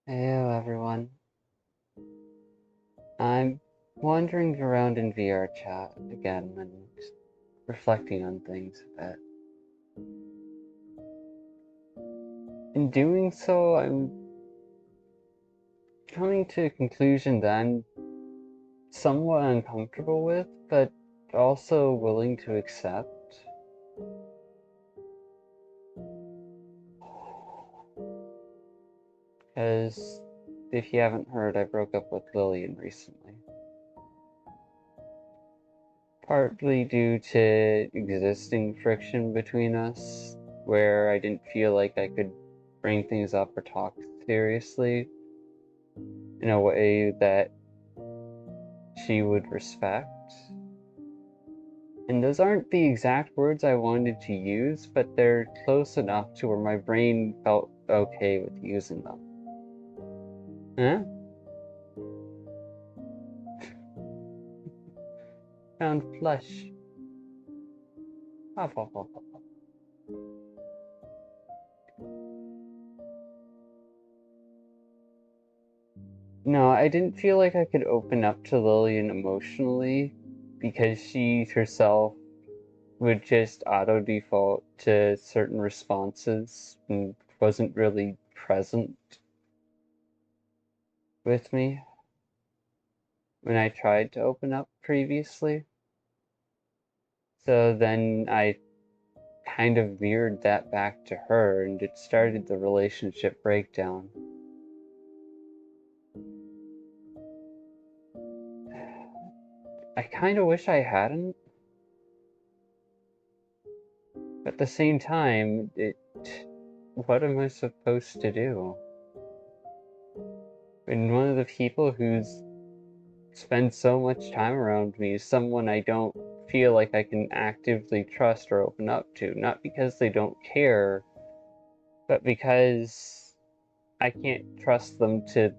Hello everyone. I'm wandering around in VRchat again and reflecting on things a bit. In doing so, I'm coming to a conclusion that I'm somewhat uncomfortable with, but also willing to accept. Because if you haven't heard, I broke up with Lillian recently. Partly due to existing friction between us, where I didn't feel like I could bring things up or talk seriously in a way that she would respect. And those aren't the exact words I wanted to use, but they're close enough to where my brain felt okay with using them. Huh? Found flesh. Hop, hop, hop, hop, hop. No, I didn't feel like I could open up to Lillian emotionally because she herself would just auto default to certain responses and wasn't really present with me when I tried to open up previously. So then I kind of veered that back to her and it started the relationship breakdown. I kind of wish I hadn't, but at the same time, what am I supposed to do? And one of the people who's spend so much time around me is someone I don't feel like I can actively trust or open up to. Not because they don't care, but because I can't trust them to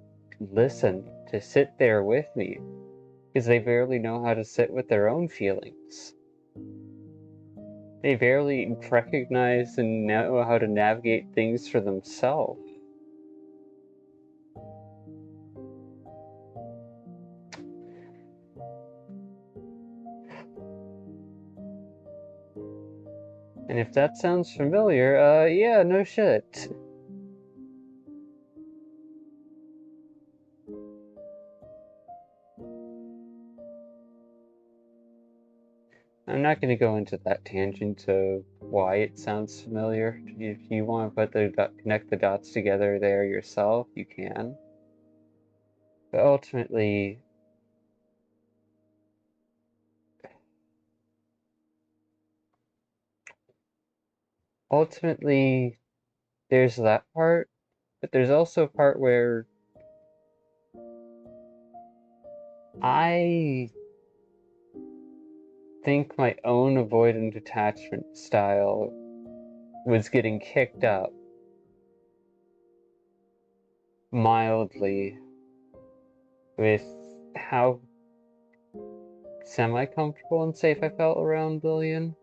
listen, to sit there with me, because they barely know how to sit with their own feelings. They barely recognize and know how to navigate things for themselves. And if that sounds familiar, yeah, no shit. I'm not going to go into that tangent of why it sounds familiar. If you want to connect the dots together there yourself, you can. But ultimately, there's that part, but there's also a part where I think my own avoidant attachment style was getting kicked up mildly with how semi-comfortable and safe I felt around Lillian.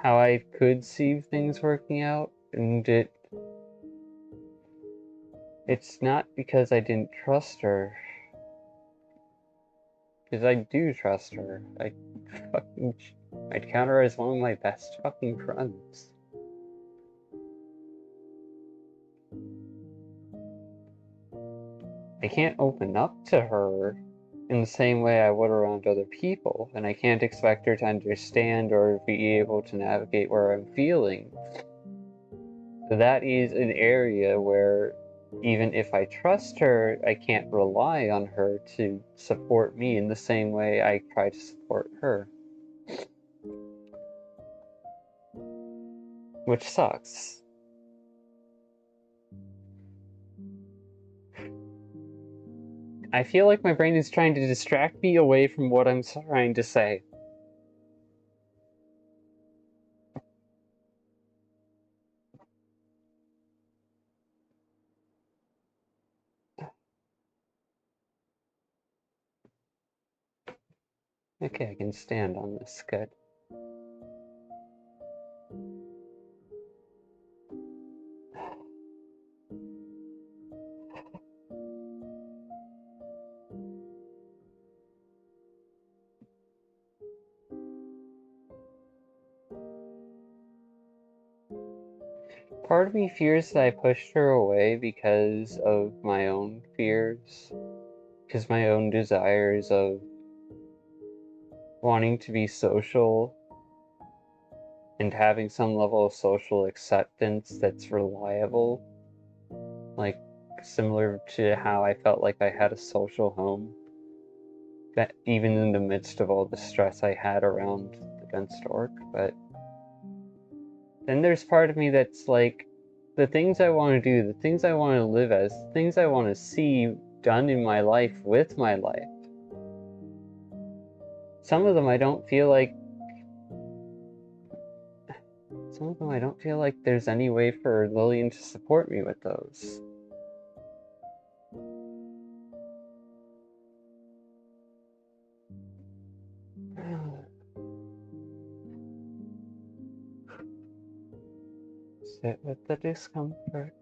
How I could see things working out, and it's not because I didn't trust her, because I do trust her. I'd count her as one of my best fucking friends. I can't open up to her in the same way I would around other people, and I can't expect her to understand or be able to navigate where I'm feeling. So that is an area where even if I trust her, I can't rely on her to support me in the same way I try to support her. Which sucks. I feel like my brain is trying to distract me away from what I'm trying to say. Okay, I can stand on this. Good. Part of me fears that I pushed her away because of my own fears, because my own desires of wanting to be social and having some level of social acceptance that's reliable, like similar to how I felt like I had a social home, that even in the midst of all the stress I had around the gun stork. But then there's part of me that's like, the things I want to do, the things I want to live as, the things I want to see done in my life with my life. Some of them I don't feel like there's any way for Lillian to support me with those. Sit with the discomfort.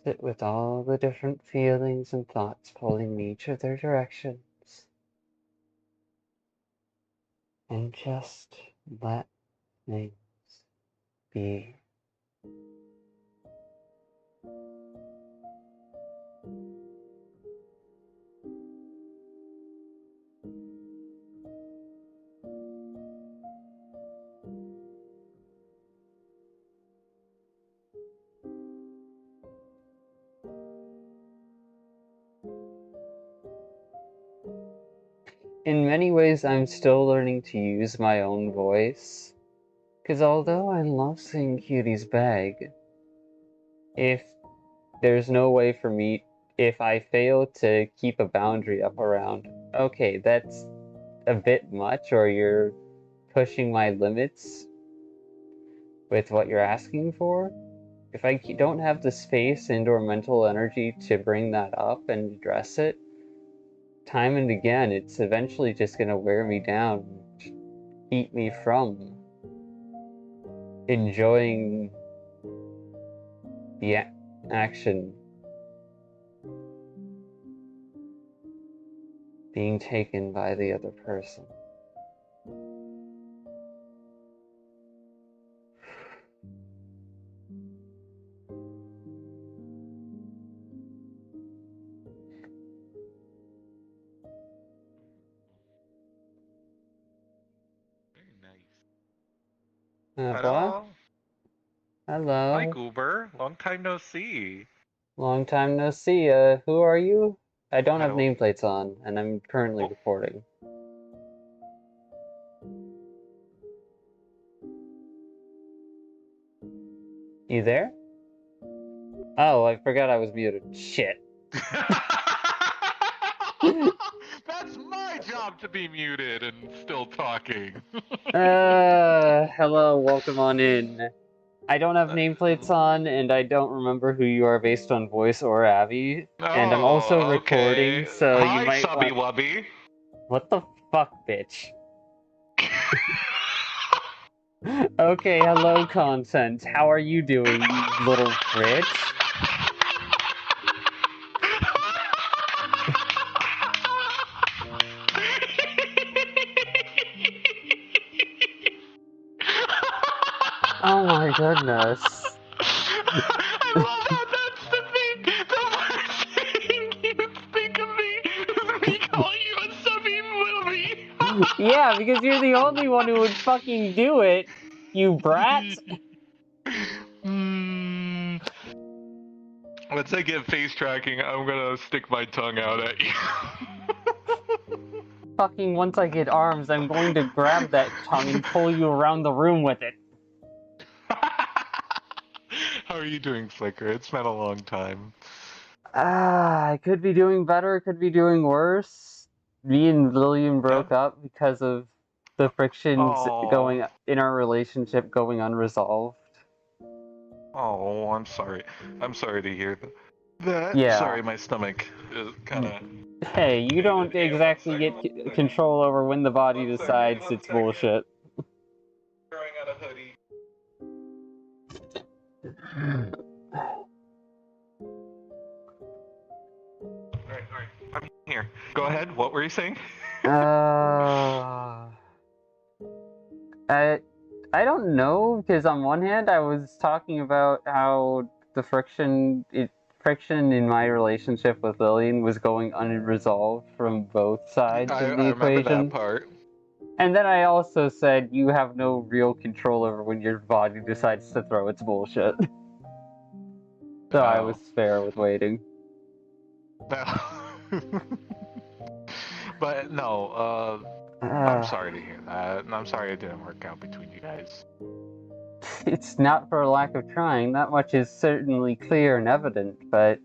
Sit with all the different feelings and thoughts pulling me each of their directions. And just let things be. In many ways, I'm still learning to use my own voice. Because although I love seeing Cutie's bag, if there's no way for me, if I fail to keep a boundary up around, okay, that's a bit much, or you're pushing my limits with what you're asking for. If I don't have the space and or mental energy to bring that up and address it, time and again, it's eventually just going to wear me down, keep me from enjoying the action being taken by the other person. Very nice. What? Hello. Hi, Hello. Goober. Long time no see. Long time no see. Who are you? I don't have Hello. nameplates on, and I'm currently Oh, recording. You there? Oh, I forgot I was muted. Shit. that's my job to be muted and still talking. Hello, welcome on in. I don't have nameplates on, and I don't remember who you are based on voice or Abby. And I'm also Oh, recording, okay. so you Hi, might Subby want. Wubby. What the fuck, bitch? Okay, hello, content. How are you doing, you little bitch? Oh my goodness. I love how that's the first thing you think of me is me calling you a subby movie. Yeah, because you're the only one who would fucking do it, you brat. Once I get face tracking, I'm gonna stick my tongue out at you. Fucking once I get arms, I'm going to grab that tongue and pull you around the room with it. How are you doing, Flicker? It's been a long time. I could be doing better, could be doing worse. Me and Lillian Yeah? broke up because of the frictions Oh. going in our relationship going unresolved. Oh, I'm sorry. I'm sorry to hear that. Yeah. Sorry, my stomach is kind of. Hey, you don't Hang on one exactly second. get One second. control over when the body One second. decides One it's second. bullshit. Throwing out a hoodie. Alright, alright. I'm here. Go ahead. What were you saying? uh, I I don't know, because on one hand, I was talking about how the friction in my relationship with Lillian was going unresolved from both sides of the I remember that equation. part. And then I also said you have no real control over when your body decides to throw its bullshit. So I was Oh. fair with waiting. But no, I'm Uh, sorry to hear that. And I'm sorry it didn't work out between you guys. it's not for a lack of trying. That much is certainly clear and evident, but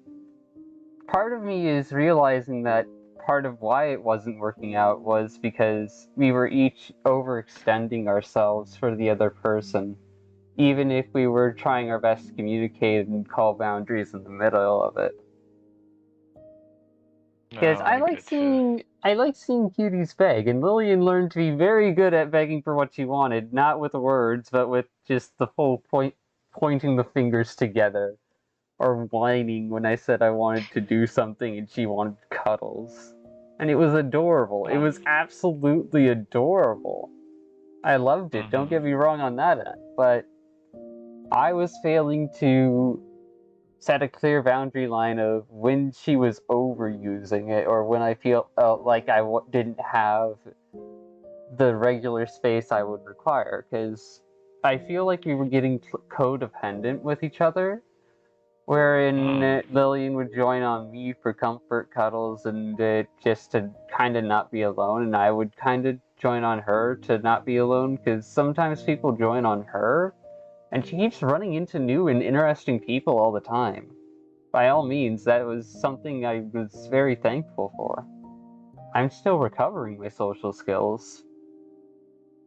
part of me is realizing that part of why it wasn't working out was because we were each overextending ourselves for the other person, even if we were trying our best to communicate and call boundaries in the middle of it. Because No, I get you. I like seeing cuties beg, and Lillian learned to be very good at begging for what she wanted, not with words, but with just the whole pointing the fingers together, or whining when I said I wanted to do something and she wanted cuddles. And it was adorable. It was absolutely adorable. I loved it, don't Mm-hmm. get me wrong on that end, but I was failing to set a clear boundary line of when she was overusing it or when I feel like I didn't have the regular space I would require, because I feel like we were getting codependent with each other, wherein Lillian would join on me for comfort cuddles and just to kind of not be alone, and I would kind of join on her to not be alone, because sometimes people join on her, and she keeps running into new and interesting people all the time. By all means, that was something I was very thankful for. I'm still recovering my social skills,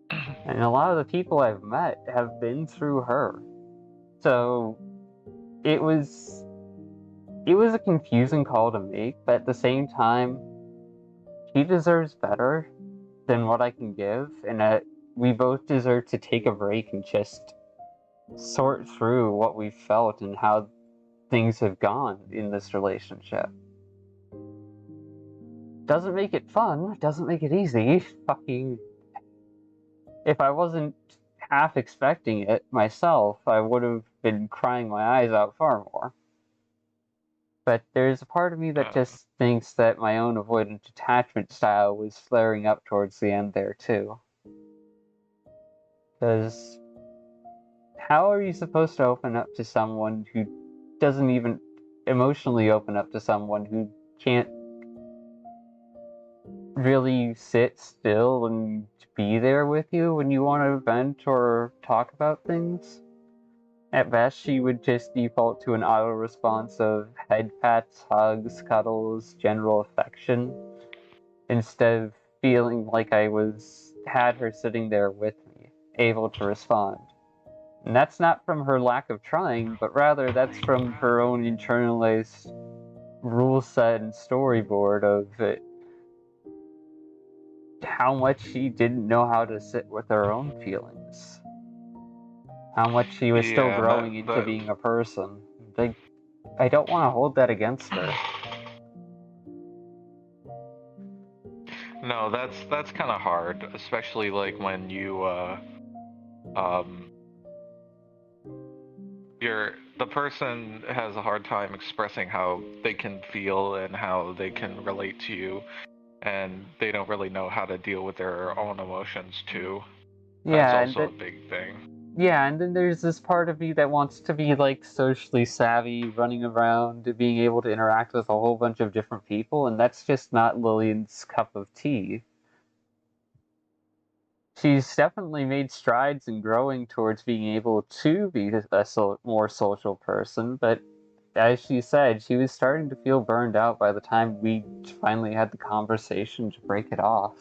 and a lot of the people I've met have been through her. So it was a confusing call to make, but at the same time, she deserves better than what I can give, and we both deserve to take a break and just sort through what we felt and how things have gone in this relationship. Doesn't make it fun, doesn't make it easy. Fucking. If I wasn't half expecting it myself, I would have been crying my eyes out far more. But there's a part of me that Uh, just thinks that my own avoidant attachment style was flaring up towards the end there too. Because how are you supposed to open up to someone who doesn't even emotionally open up to someone who can't really sit still and be there with you when you want to vent or talk about things? At best, she would just default to an auto response of head pats, hugs, cuddles, general affection, instead of feeling like I had her sitting there with me, able to respond. And that's not from her lack of trying, but rather that's from her own internalized rule set and storyboard of how much she didn't know how to sit with her own feelings. How much she was still yeah, growing into being a person. I don't want to hold that against her. no, that's kind of hard, especially like when um, the person has a hard time expressing how they can feel and how they can relate to you, and they don't really know how to deal with their own emotions too. That's Yeah, also a big thing. yeah, and then there's this part of me that wants to be like socially savvy, running around, being able to interact with a whole bunch of different people, and that's just not Lillian's cup of tea. She's definitely made strides in growing towards being able to be a more social person, but as she said, she was starting to feel burned out by the time we finally had the conversation to break it off.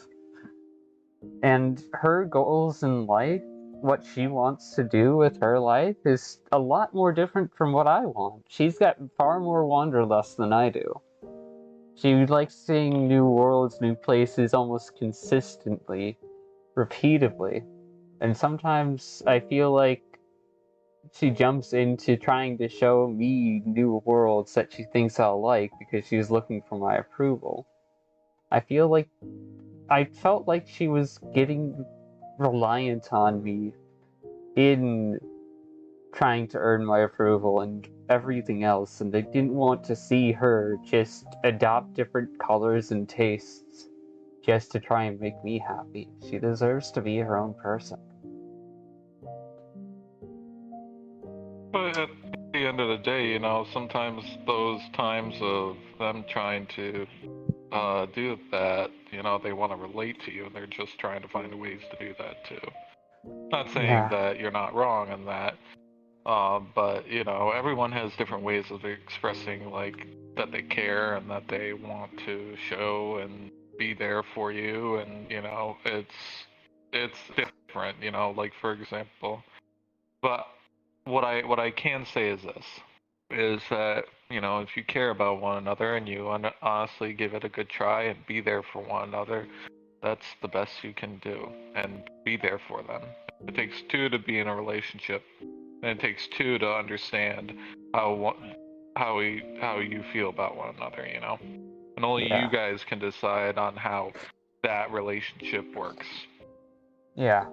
And her goals in life, what she wants to do with her life, is a lot more different from what I want. She's got far more wanderlust than I do. She likes seeing new worlds, new places almost consistently, repeatedly. And sometimes I feel like she jumps into trying to show me new worlds that she thinks I'll like because she's looking for my approval. I feel like I felt like she was getting reliant on me in trying to earn my approval and everything else, and I didn't want to see her just adopt different colors and tastes just to try and make me happy. She deserves to be her own person. But at the end of the day, you know, sometimes those times of them trying to do that, you know, they want to relate to you and they're just trying to find ways to do that too. Not saying Yeah, that you're not wrong in that, but you know, everyone has different ways of expressing like that they care and that they want to show and be there for you, and you know, it's different, you know, like for example. But what I can say is this, is that you know, if you care about one another and you honestly give it a good try and be there for one another, that's the best you can do, and be there for them. It takes two to be in a relationship, and it takes two to understand how how you feel about one another, you know. And only you yeah, guys can decide on how that relationship works. yeah.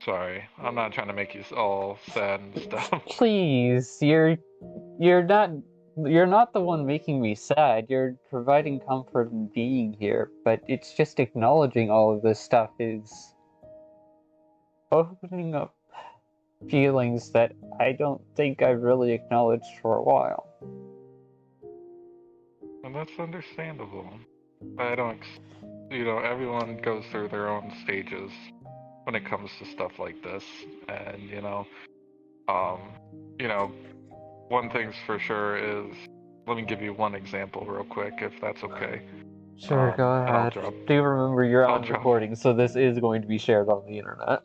Sorry, I'm not trying to make you all sad and stuff. Please, you're not you're not the one making me sad. You're providing comfort in being here, but it's just acknowledging all of this stuff is opening up feelings that I don't think I've really acknowledged for a while. And that's understandable. I don't, you know, everyone goes through their own stages when it comes to stuff like this, and um, you know, one thing's for sure is, let me give you one example real quick, if that's okay. Sure, go And ahead. Do remember you're I'll on drop. recording, so this is going to be shared on the internet.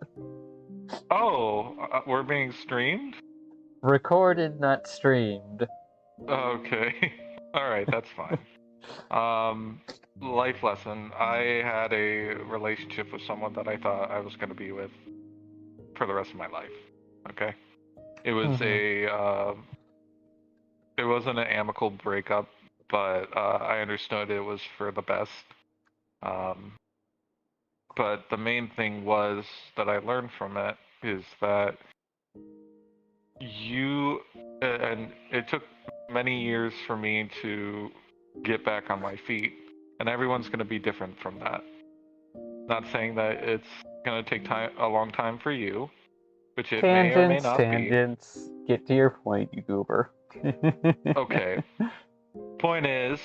Oh, we're being streamed? Recorded, not streamed. Okay. All right, that's fine. Um, Life lesson. I had a relationship with someone that I thought I was going to be with for the rest of my life. Okay. It was Mm-hmm. it wasn't an amicable breakup, but I understood it was for the best. Um, but the main thing was that I learned from it is that you, and it took many years for me to get back on my feet, and everyone's going to be different from that. Not saying that it's going to take a long time for you, which it may or may Tangents, not be. tangents. Get to your point, you goober. Okay. Point is,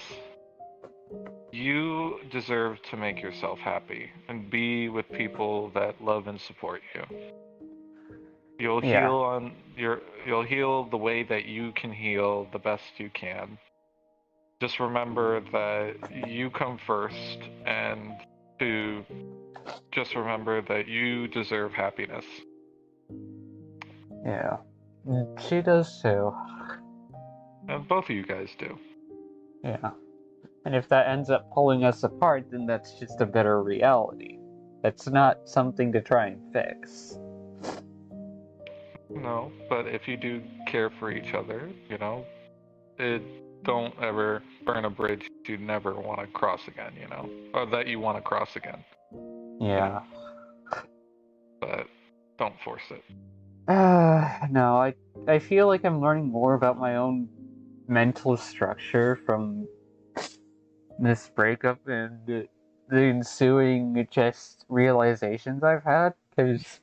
you deserve to make yourself happy and be with people that love and support you. You'll Yeah, heal you'll heal the way that you can heal the best you can. Just remember that you come first, and to just remember that you deserve happiness. yeah. She does too. And both of you guys do. Yeah. And if that ends up pulling us apart, then that's just a better reality. That's not something to try and fix. No, but if you do care for each other, you know, it don't ever burn a bridge you never want to cross again, you know, or that you want to cross again, you Yeah. know, but don't force it. No, I feel like I'm learning more about my own mental structure from this breakup and the ensuing just realizations I've had. Because,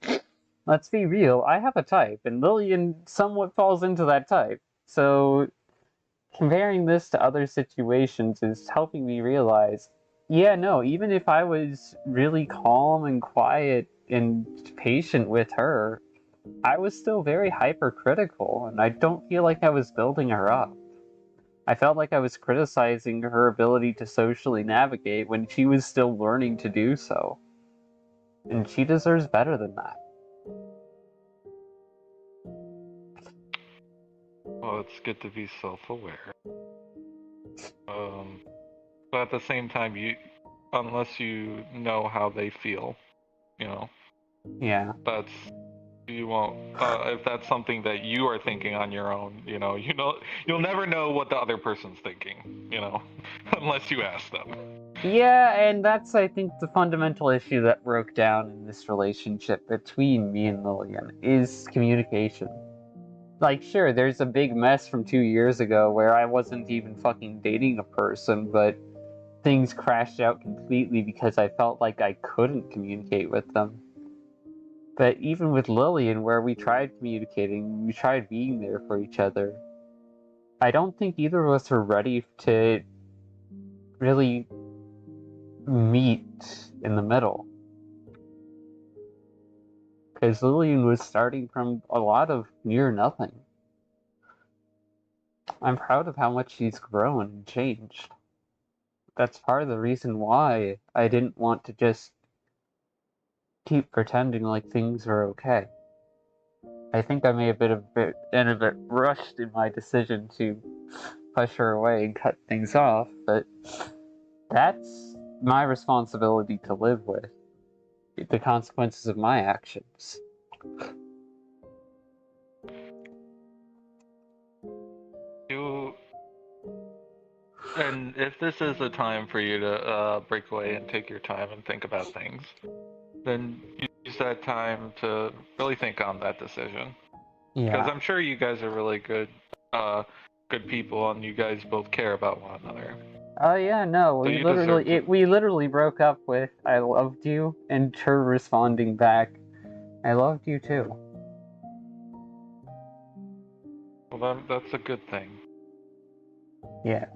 let's be real, I have a type, and Lillian somewhat falls into that type. So, comparing this to other situations is helping me realize, yeah, no, even if I was really calm and quiet and patient with her, I was still very hypercritical, and I don't feel like I was building her up. I felt like I was criticizing her ability to socially navigate when she was still learning to do so. And she deserves better than that. Well, it's good to be self-aware. But at the same time, unless you know how they feel, you know, Yeah. that's you won't. If that's something that you are thinking on your own, you'll never know what the other person's thinking, unless you ask them. Yeah, and that's, I think, the fundamental issue that broke down in this relationship between me and Lillian is communication. Like, sure, there's a big mess from 2 years ago where I wasn't even fucking dating a person, but things crashed out completely because I felt like I couldn't communicate with them. But even with Lillian, where we tried communicating, we tried being there for each other, I don't think either of us were ready to really meet in the middle. Because Lillian was starting from a lot of near nothing. I'm proud of how much she's grown and changed. That's part of the reason why I didn't want to just keep pretending like things are okay. I think I may have been a bit rushed in my decision to push her away and cut things off, but that's my responsibility to live with. The consequences of my actions. You and if this is a time for you to break away and take your time and think about things, then use that time to really think on that decision. Because Yeah. I'm sure you guys are really good people, and you guys both care about one another. Oh yeah, no, So you deserve to. we literally broke up with "I loved you" and her responding back, "I loved you too." Well, that's a good thing. Yeah.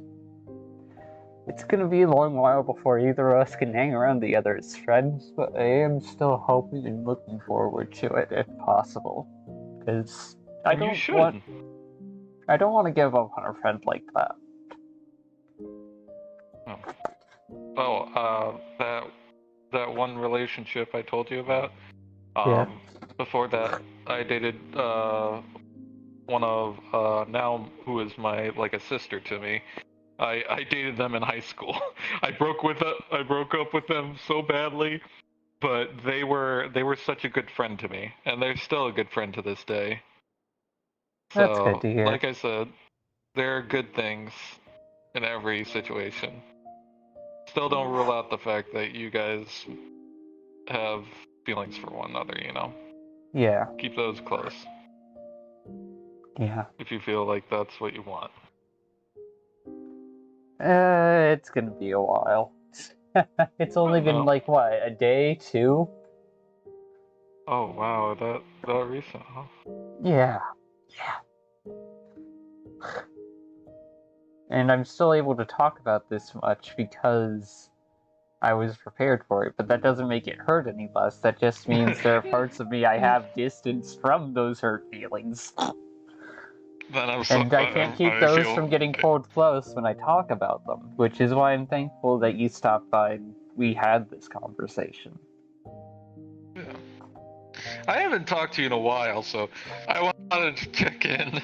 It's gonna be a long while before either of us can hang around together as friends, but I am still hoping and looking forward to it if possible. Because And you should. I don't want to give up on a friend like that. Oh, that one relationship I told you about. Yeah. Before that, I dated one of now who is my like a sister to me. I dated them in high school. I broke up with them so badly, but they were such a good friend to me, and they're still a good friend to this day. That's good So, to hear. like I said, there are good things in every situation. Still don't rule out the fact that you guys have feelings for one another, you know? Yeah. Keep those close Yeah. if you feel like that's what you want. It's gonna be a while. It's I only been know. like, what, a day, two? Oh wow, that recent, huh? Yeah. Yeah. And I'm still able to talk about this much because I was prepared for it, but that doesn't make it hurt any less. That just means there are parts of me I have distanced from those hurt feelings. Then And I can't keep I those feel. from getting pulled close when I talk about them, which is why I'm thankful that you stopped by and we had this conversation. Yeah. I haven't talked to you in a while, so I wanted to check in.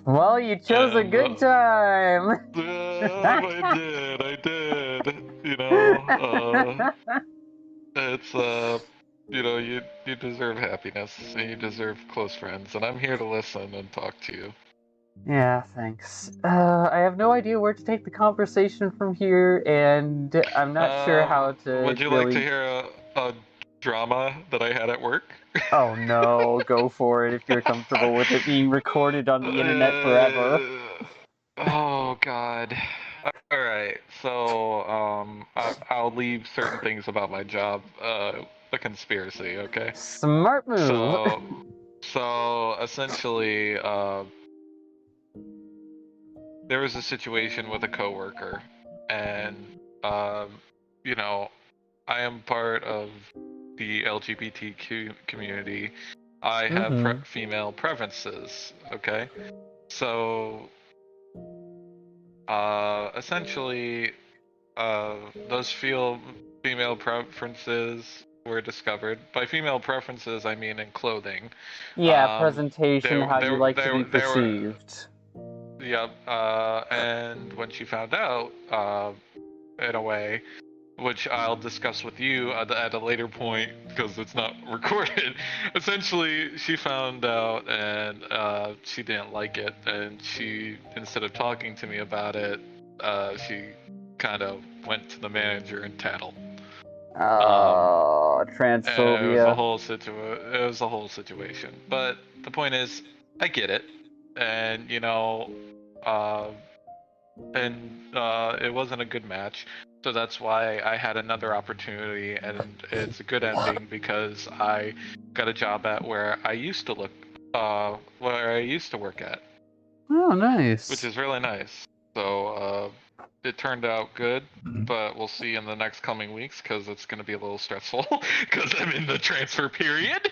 Well, you chose a and good time! I did. You know, it's you deserve happiness and you deserve close friends, and I'm here to listen and talk to you. Yeah, thanks. I have no idea where to take the conversation from here, and I'm not sure how to Would you like to really. hear a drama that I had at work? Oh no, go for it if you're comfortable with it being recorded on the internet forever. Oh God. All right. So I'll leave certain things about my job a conspiracy. Okay. Smart move. So essentially, there was a situation with a coworker, and um, you know, I am part of the LGBTQ community. I have Mm-hmm. female preferences. Okay. So essentially, those female preferences were discovered. By female preferences, I mean in clothing. Yeah, Um, presentation, how you like to be there were, perceived. yeah. And when she found out, in a way, which I'll discuss with you at a later point because it's not recorded. Essentially, she found out and she didn't like it, and she, instead of talking to me about it, she kind of went to the manager and tattled. Oh, And it was a transphobia. whole situation. But the point is, I get it, and uh, it wasn't a good match. So that's why I had another opportunity, and it's a good ending because I got a job at where I used to work at, Oh, which nice. is really nice. So it turned out good, but we'll see in the next coming weeks because it's going to be a little stressful because I'm in the transfer period.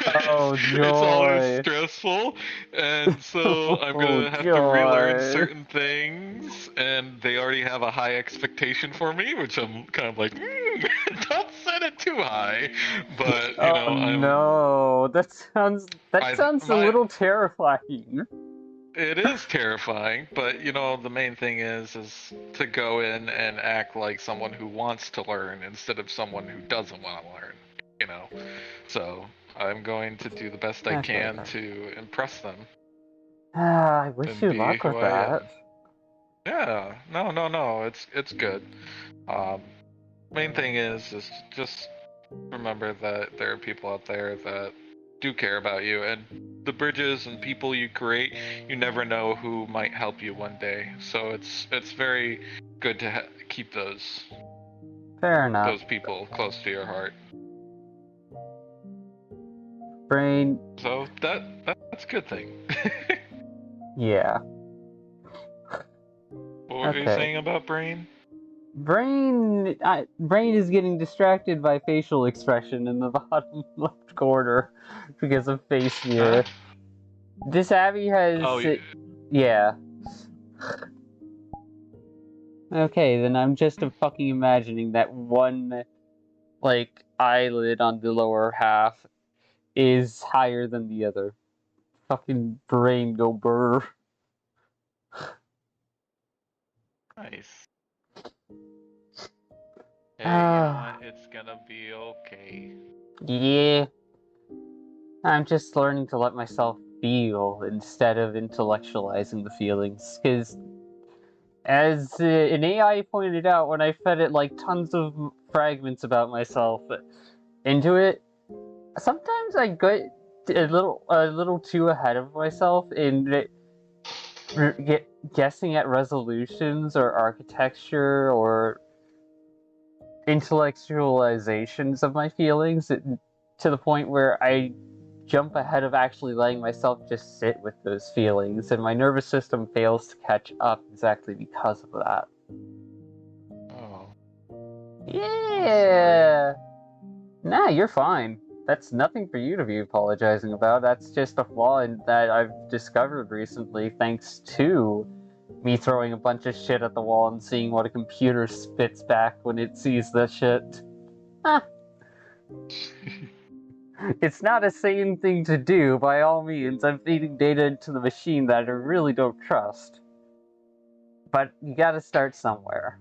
Oh, It's always joy. stressful, and so I'm Oh, gonna have to relearn joy. certain things, and they already have a high expectation for me, which I'm kind of like, don't set it too high. But Oh no, that I sounds a my little terrifying. it is terrifying, but the main thing is to go in and act like someone who wants to learn instead of someone who doesn't want to learn, you know. So I'm going to do the best I Okay. can to impress them I wish and you be luck who with I that. am. Yeah, no, it's good. Um, Main thing is just remember that there are people out there that do care about you, and the bridges and people you create, you never know who might help you one day. So it's very good to keep Fair enough. those people close to your heart. Brain, So that's a good thing. yeah. What were you Okay. saying about Brain? Brain is getting distracted by facial expression in the bottom left corner because of face Huh? mirror. This Abby Oh, has, yeah. Okay, then I'm just fucking imagining that one, like, eyelid on the lower half is higher than the other. Fucking brain go burr. nice. Hey, you know what? Ah, It's gonna be okay. yeah. I'm just learning to let myself feel instead of intellectualizing the feelings. Because, as an AI pointed out when I fed it like tons of fragments about myself into it, sometimes I get a little too ahead of myself in guessing at resolutions or architecture or intellectualizations of my feelings to the point where I jump ahead of actually letting myself just sit with those feelings, and my nervous system fails to catch up exactly because of that. Oh, I'm sorry. Yeah! Nah, you're fine. That's nothing for you to be apologizing about. That's just a flaw that I've discovered recently thanks to me throwing a bunch of shit at the wall and seeing what a computer spits back when it sees the shit. Ah, it's not a sane thing to do, by all means. I'm feeding data into the machine that I really don't trust. But you gotta start somewhere.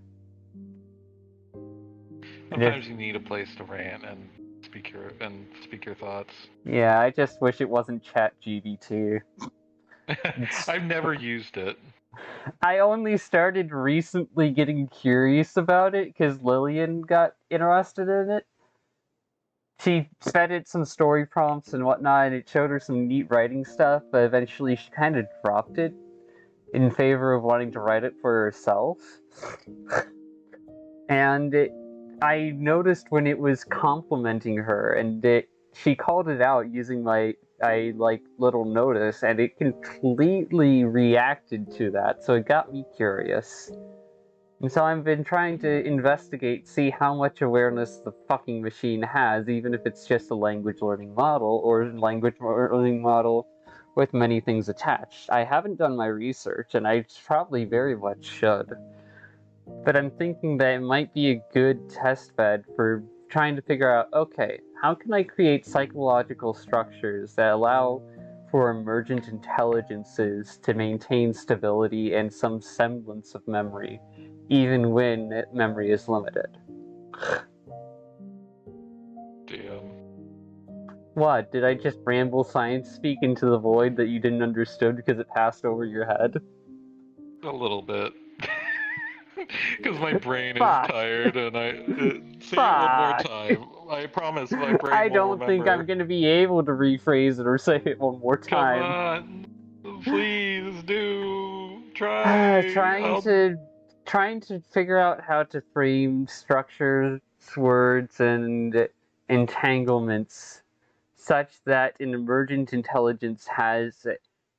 And if, Sometimes you need a place to rant and speak your thoughts. yeah, I just wish it wasn't ChatGPT. I've never used it. I only started recently getting curious about it because Lillian got interested in it. She fed it some story prompts and whatnot, and it showed her some neat writing stuff, but eventually she kind of dropped it in favor of wanting to write it for herself. And I noticed when it was complimenting her, and she called it out using my little notice, and it completely reacted to that. So it got me curious. And so I've been trying to investigate, see how much awareness the fucking machine has, even if it's just a language learning model or language learning model with many things attached. I haven't done my research, and I probably very much should. But I'm thinking that it might be a good test bed for trying to figure out, okay, how can I create psychological structures that allow for emergent intelligences to maintain stability and some semblance of memory, even when memory is limited? Damn. What, did I just ramble science speak into the void that you didn't understand because it passed over your head? A little bit. Because my brain is Fuck. tired, and say it one more Fuck. time. I promise my brain I will don't think I'm remember. gonna be able to rephrase it or say it one more Come time. on, please do try. trying to trying to figure out how to frame structures, words, and entanglements such that an emergent intelligence has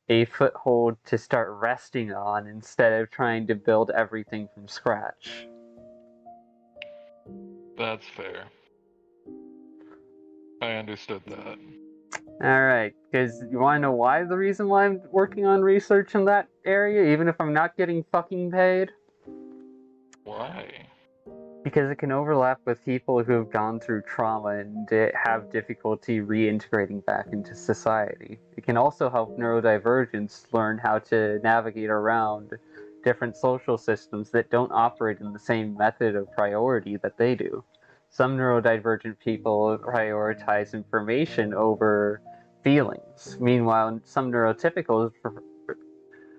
a foothold to start resting on instead of trying to build everything from scratch. That's fair. I understood that. Alright, because you want to know the reason why I'm working on research in that area, even if I'm not getting fucking paid? Why? Because it can overlap with people who have gone through trauma and have difficulty reintegrating back into society. It can also help neurodivergents learn how to navigate around different social systems that don't operate in the same method of priority that they do. Some neurodivergent people prioritize information over feelings. Meanwhile, some neurotypicals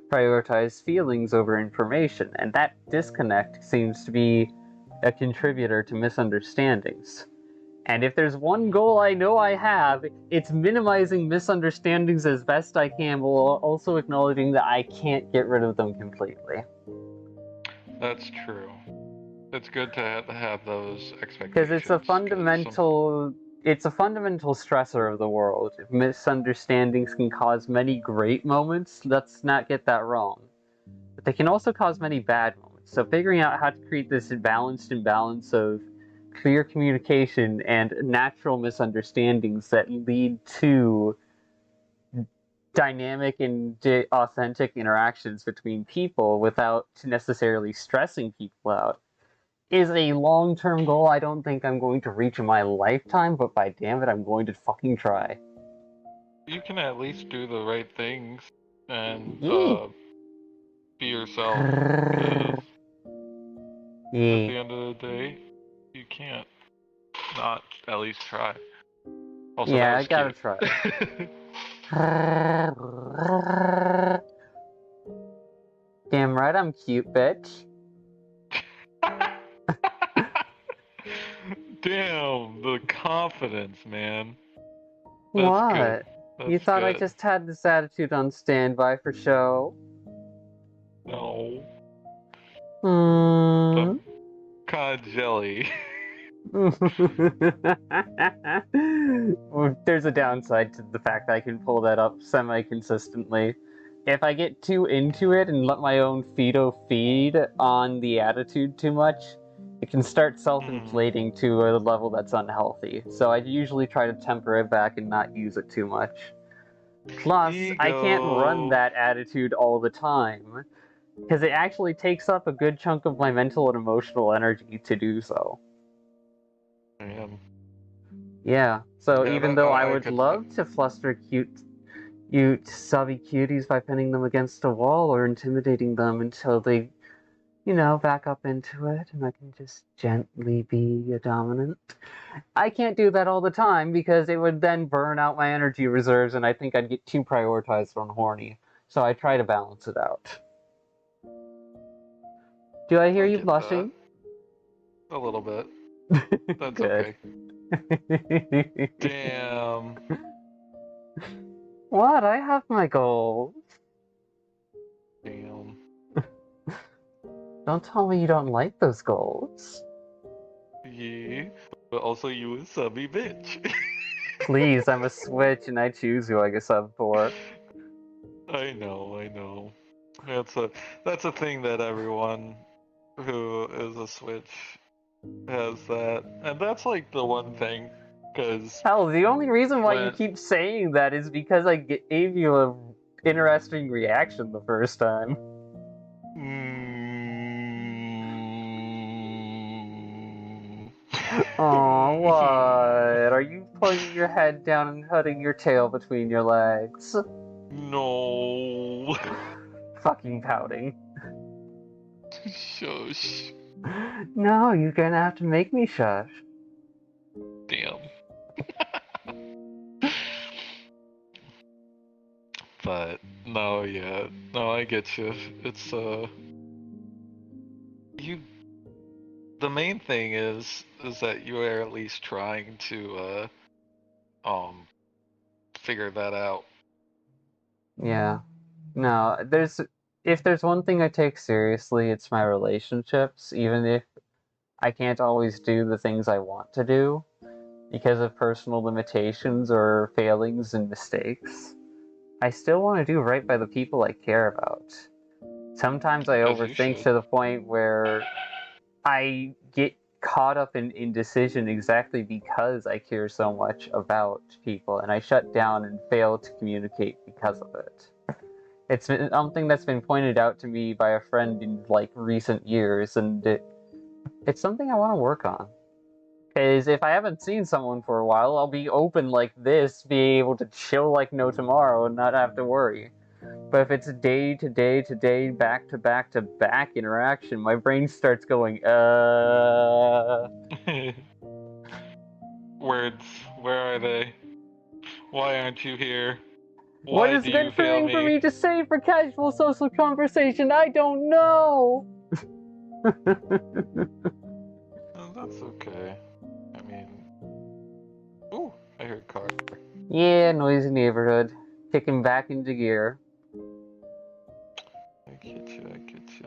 prioritize feelings over information, and that disconnect seems to be a contributor to misunderstandings. And if there's one goal I know I have, it's minimizing misunderstandings as best I can, while also acknowledging that I can't get rid of them completely. That's true. It's good to have those expectations. Because it's a fundamental stressor of the world. Misunderstandings can cause many great moments, let's not get that wrong. But they can also cause many bad moments. So figuring out how to create this balanced imbalance of clear communication and natural misunderstandings that lead to dynamic and authentic interactions between people without necessarily stressing people out is a long-term goal I don't think I'm going to reach in my lifetime, but by damn it, I'm going to fucking try. You can at least do the right things and Yee. be yourself. Because at Yee. the end of the day, you can't not at least try. Also, that Yeah, I was gotta cute. try. Damn right I'm cute, bitch. Damn, the confidence, man. That's What? good. You That's thought I good. just had this attitude on standby for show? No. Hmm. I'm kind of jelly. Well, there's a downside to the fact that I can pull that up semi-consistently. If I get too into it and let my own feed on the attitude too much, it can start self-inflating to a level that's unhealthy. So I usually try to temper it back and not use it too much. Plus, I can't run Ego. that attitude all the time, because it actually takes up a good chunk of my mental and emotional energy to do so. Damn. Yeah, so Yeah, even that though I I would could. love to fluster cute subby cuties by pinning them against a wall or intimidating them until they, back up into it and I can just gently be a dominant. I can't do that all the time because it would then burn out my energy reserves and I think I'd get too prioritized on horny. So I try to balance it out. Do I hear I you get that. blushing? A little bit. That's Good. okay. Damn. What? I have my goals. Damn. Don't tell me you don't like those goals. Yeah. But also, you a subby bitch. Please, I'm a switch and I choose who I get sub for. I know, I know. That's a thing that everyone who is a switch has that, and that's like the one thing, because Hell, the only reason why you when keep saying that is because I gave you a interesting reaction the first time. mm, Aw, what? Are you putting your head down and putting your tail between your legs? no, Fucking pouting. shush, No, you're gonna have to make me shush. damn. But no, yeah, no, I get you. It's you. The main thing is that you are at least trying to figure that out. Yeah. No, if there's one thing I take seriously, it's my relationships, even if I can't always do the things I want to do because of personal limitations or failings and mistakes. I still want to do right by the people I care about. Sometimes I As you overthink should. to the point where I get caught up in indecision exactly because I care so much about people, and I shut down and fail to communicate because of it. It's been something that's been pointed out to me by a friend in like recent years, and it's something I want to work on. Because if I haven't seen someone for a while, I'll be open like this, be able to chill like no tomorrow and not have to worry. But if it's day to day to day, back to back to back interaction, my brain starts going, Words, where are they? Why aren't you here? What Why is do a you good fail thing for me? me to say for casual social conversation? I don't know! Oh, that's okay. I mean, ooh, I heard a car. Yeah, noisy neighborhood. Kicking back into gear. I get you, I get you.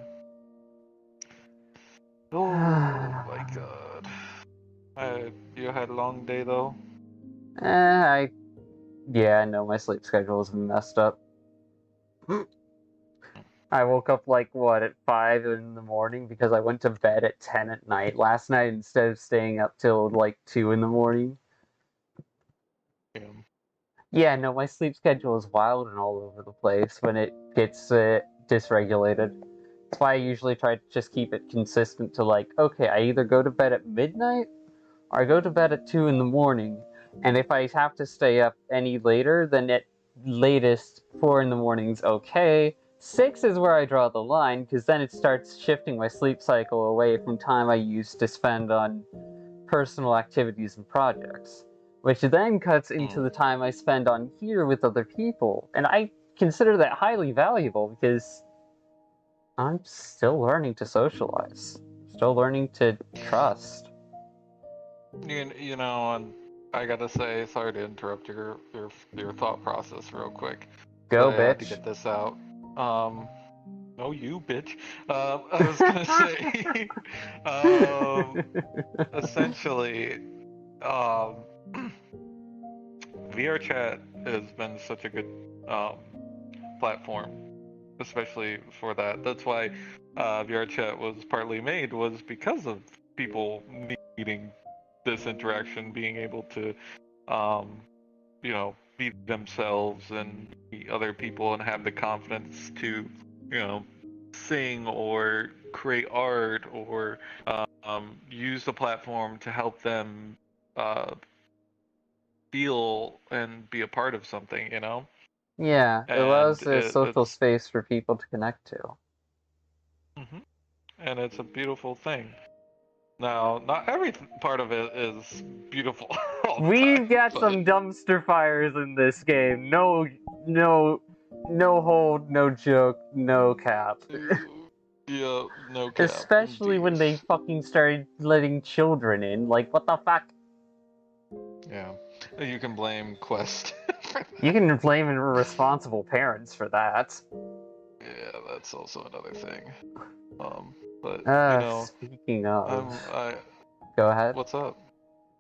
Oh my god. You had a long day though? Yeah, I know my sleep schedule has been messed up. I woke up like what at 5 in the morning because I went to bed at 10 at night last night instead of staying up till like 2 in the morning. Yeah. Yeah, no, my sleep schedule is wild and all over the place when it gets dysregulated. That's why I usually try to just keep it consistent to like, okay, I either go to bed at midnight or I go to bed at 2 in the morning. And if I have to stay up any later, then at latest 4 in the morning's okay. 6 is where I draw the line, because then it starts shifting my sleep cycle away from time I used to spend on personal activities and projects, which then cuts into the time I spend on here with other people. And I consider that highly valuable because I'm still learning to socialize, still learning to trust. You know, and I gotta say, sorry to interrupt your thought process real quick, but Go, I had to bitch. get this out. No, you bitch. I was gonna say, essentially, um, VRChat has been such a good um platform, especially for that. That's why VRChat was partly made was because of people needing this interaction, being able to, um, be themselves and be other people and have the confidence to, sing or create art or use the platform to help them uh, feel and be a part of something. Yeah, it And allows a social space for people to connect to. mhm, and it's a beautiful thing. Now, not every part of it is beautiful all the time, We've got but some dumpster fires in this game. No, no hold, no joke, no cap. yeah, no cap, Especially indeed. when they fucking started letting children in. Like, what the fuck? Yeah, you can blame Quest for You that. can blame irresponsible parents for that. Yeah, that's also another thing. But you know, Speaking of, I. go ahead. What's up?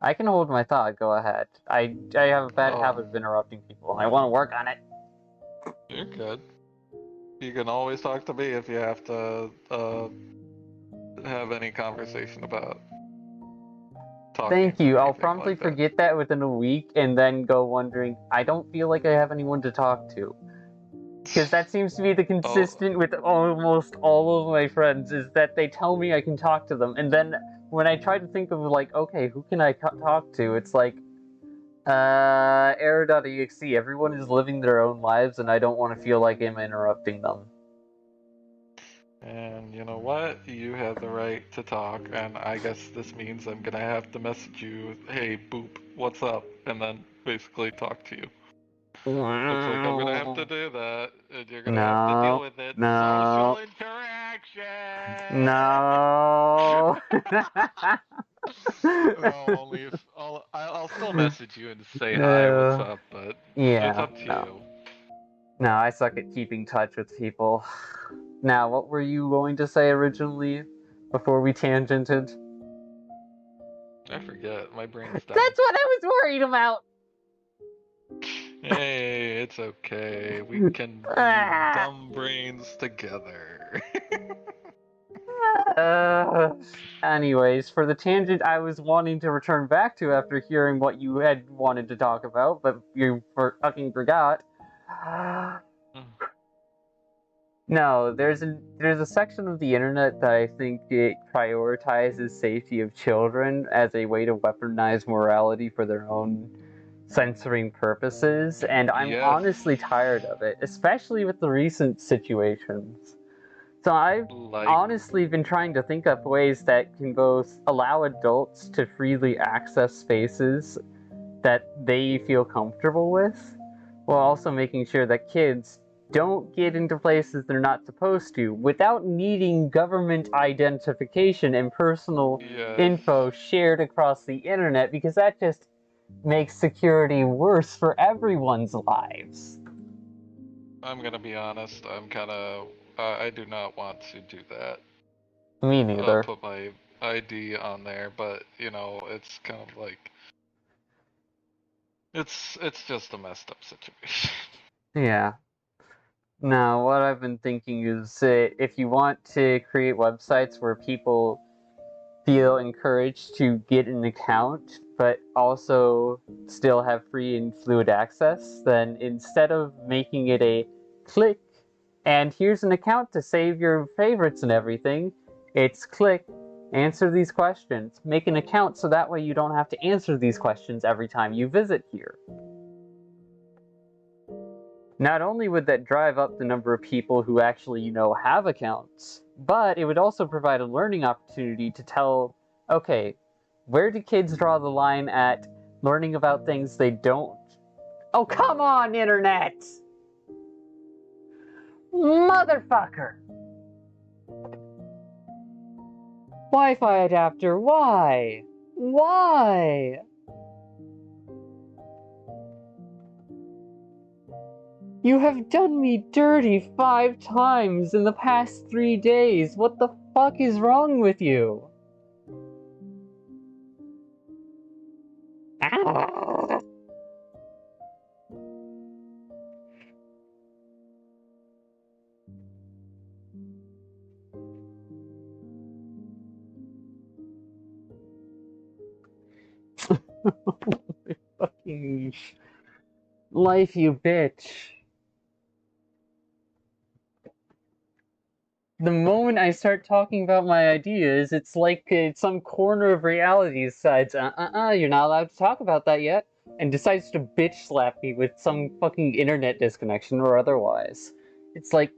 I can hold my thought. Go ahead. I have a bad Oh, habit of interrupting people, and I want to work on it. you're good. You can always talk to me if you have to have any conversation about talking Thank you. or I'll anything promptly like that. forget that within a week, and then go wondering. I don't feel like I have anyone to talk to. Because that seems to be the Oh, consistent with almost all of my friends, is that they tell me I can talk to them, and then when I try to think of like, okay, who can I talk to, it's like, error.exe, everyone is living their own lives, and I don't want to feel like I'm interrupting them. and you know what? You have the right to talk, and I guess this means I'm gonna have to message you, hey, boop, what's up? And then basically talk to you. Looks like I'm gonna have to do that, and you're gonna have to deal No, with it. Social no. interaction! No. Well, only if I'll still message you and say hi, what's No. up, but it's Yeah, up to no. you. No, I suck at keeping touch with people. Now, what were you going to say originally before we tangented? I forget. My brain's dumb. That's what I was worried about! Hey, it's okay. We can be Ah. dumb brains together. Uh, Anyways, for the tangent I was wanting to return back to after hearing what you had wanted to talk about, but you fucking forgot. No, there's a section of the internet that I think it prioritizes safety of children as a way to weaponize morality for their own censoring purposes, and I'm Yes. honestly tired of it, especially with the recent situations. So I've Like, honestly been trying to think up ways that can both allow adults to freely access spaces that they feel comfortable with, while also making sure that kids don't get into places they're not supposed to without needing government identification and personal yes. info shared across the internet, because that just makes security worse for everyone's lives. I'm gonna be honest. I'm kind of. I do not want to do that. Me neither. Put my ID on there, but it's kind of like it's just a messed up situation. Yeah. Now, what I've been thinking is if you want to create websites where people feel encouraged to get an account, but also still have free and fluid access, then instead of making it a click and here's an account to save your favorites and everything, it's click, answer these questions, make an account so that way you don't have to answer these questions every time you visit here. Not only would that drive up the number of people who actually, have accounts, but it would also provide a learning opportunity to tell, okay, where do kids draw the line at learning about things they don't? Oh, come on, internet! Motherfucker! Wi-Fi adapter, why? Why? You have done me dirty 5 times in the past 3 days. What the fuck is wrong with you? Ah. Fucking life, you bitch. The moment I start talking about my ideas, it's like some corner of reality decides, you're not allowed to talk about that yet, and decides to bitch slap me with some fucking internet disconnection or otherwise. It's like.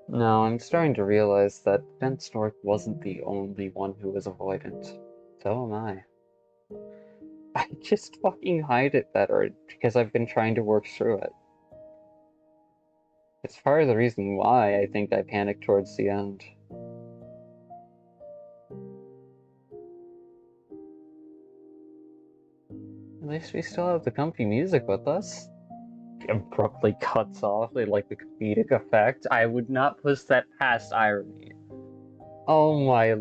No, I'm starting to realize that Ben Stork wasn't the only one who was avoidant. So am I. I just fucking hide it better because I've been trying to work through it. It's part of the reason why I think I panicked towards the end. At least we still have the comfy music with us. Abruptly cuts off like the comedic effect. I would not push that past irony. Oh my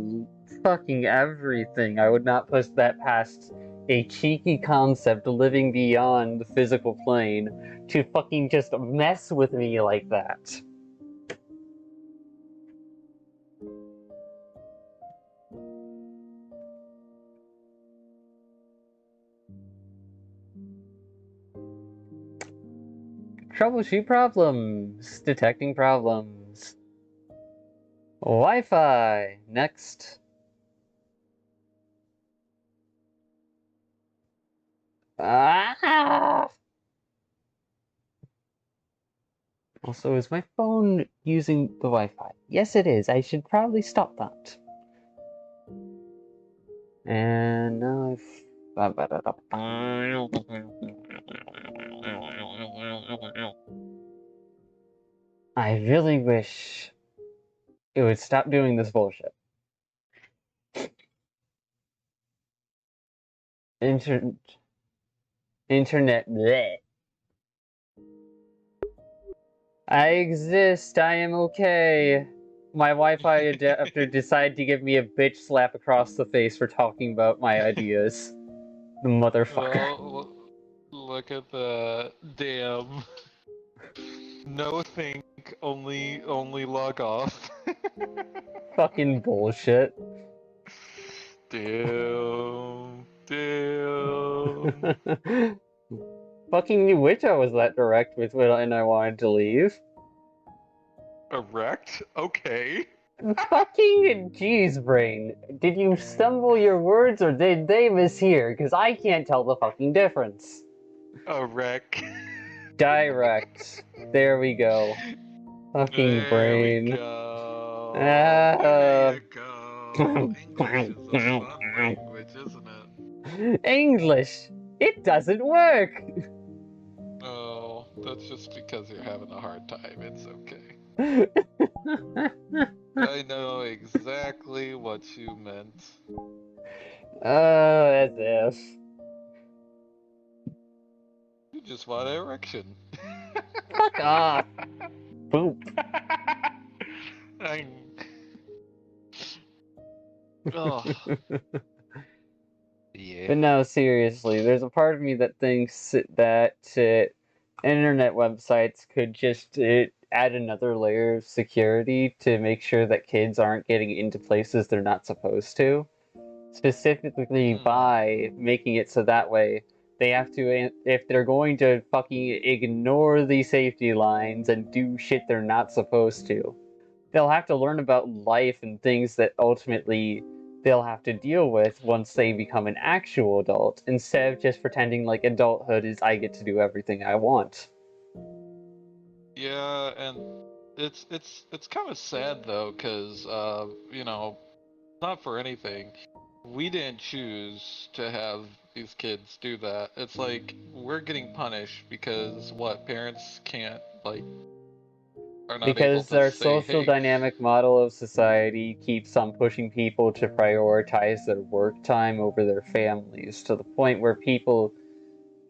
fucking everything. I would not push that past a cheeky concept living beyond the physical plane to fucking just mess with me like that. Troubleshoot problems. Detecting problems. Wi-Fi. Next. Ah! Also, is my phone using the Wi-Fi? Yes, it is. I should probably stop that. And now I really wish it would stop doing this bullshit. Inter Internet. Bleh. I exist. I am okay. My Wi-Fi adapter decided to give me a bitch slap across the face for talking about my ideas. The motherfucker. Well, look at the damn. No think, only log off. Fucking bullshit. Damn. Damn. Fucking you wish I was that direct with when I wanted to leave. Erect? Okay. Fucking jeez brain. Did you stumble your words or did they mishear? Because I can't tell the fucking difference. Erect. Direct. There we go. Fucking There we brain. go. There Ah. you go. English is a fun language, isn't it? English. It doesn't work. Oh, that's just because you're having a hard time. It's okay. I know exactly what you meant. Oh, as if. You just want an erection. Fuck off. Poop. I... Oh, yeah. But no, seriously, there's a part of me that thinks that internet websites could just add another layer of security to make sure that kids aren't getting into places they're not supposed to. Specifically by making it so that way they have to, if they're going to fucking ignore the safety lines and do shit they're not supposed to, they'll have to learn about life and things that ultimately they'll have to deal with once they become an actual adult, instead of just pretending like adulthood is I get to do everything I want. Yeah, and it's kind of sad though, cause you know, not for anything, we didn't choose to have these kids do that. It's like we're getting punished because what parents can't like are not able Because to our say, social hey, dynamic model of society keeps on pushing people to prioritize their work time over their families, to the point where people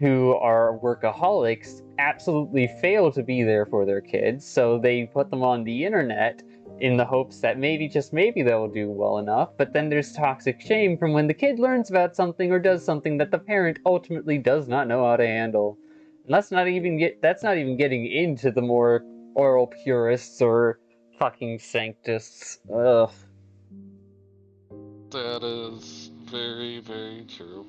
who are workaholics absolutely fail to be there for their kids, so they put them on the internet in the hopes that maybe, just maybe, they'll do well enough, but then there's toxic shame from when the kid learns about something or does something that the parent ultimately does not know how to handle. And that's not even getting into the more oral purists or fucking sanctists. Ugh. that is very, very true.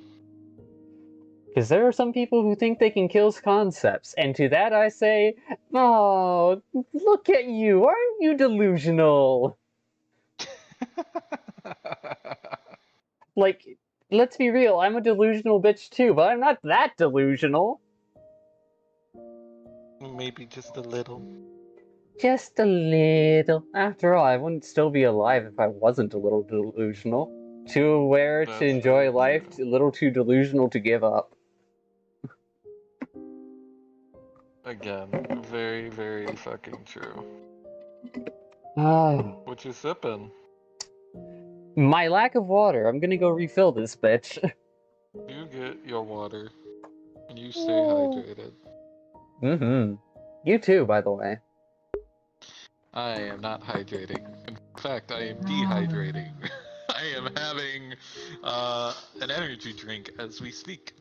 Because there are some people who think they can kill concepts, and to that I say, oh, look at you, aren't you delusional? Like, let's be real, I'm a delusional bitch too, but I'm not that delusional. Maybe just a little. Just a little. After all, I wouldn't still be alive if I wasn't a little delusional. Too aware to That's enjoy very life, true. a little too delusional to give up. Again, very, very fucking true. Ah. What you sipping? My lack of water. I'm gonna go refill this bitch. You get your water, and you stay hydrated. Mm-hmm. You too, by the way. I am not hydrating. In fact, I am dehydrating. I am having an energy drink as we speak.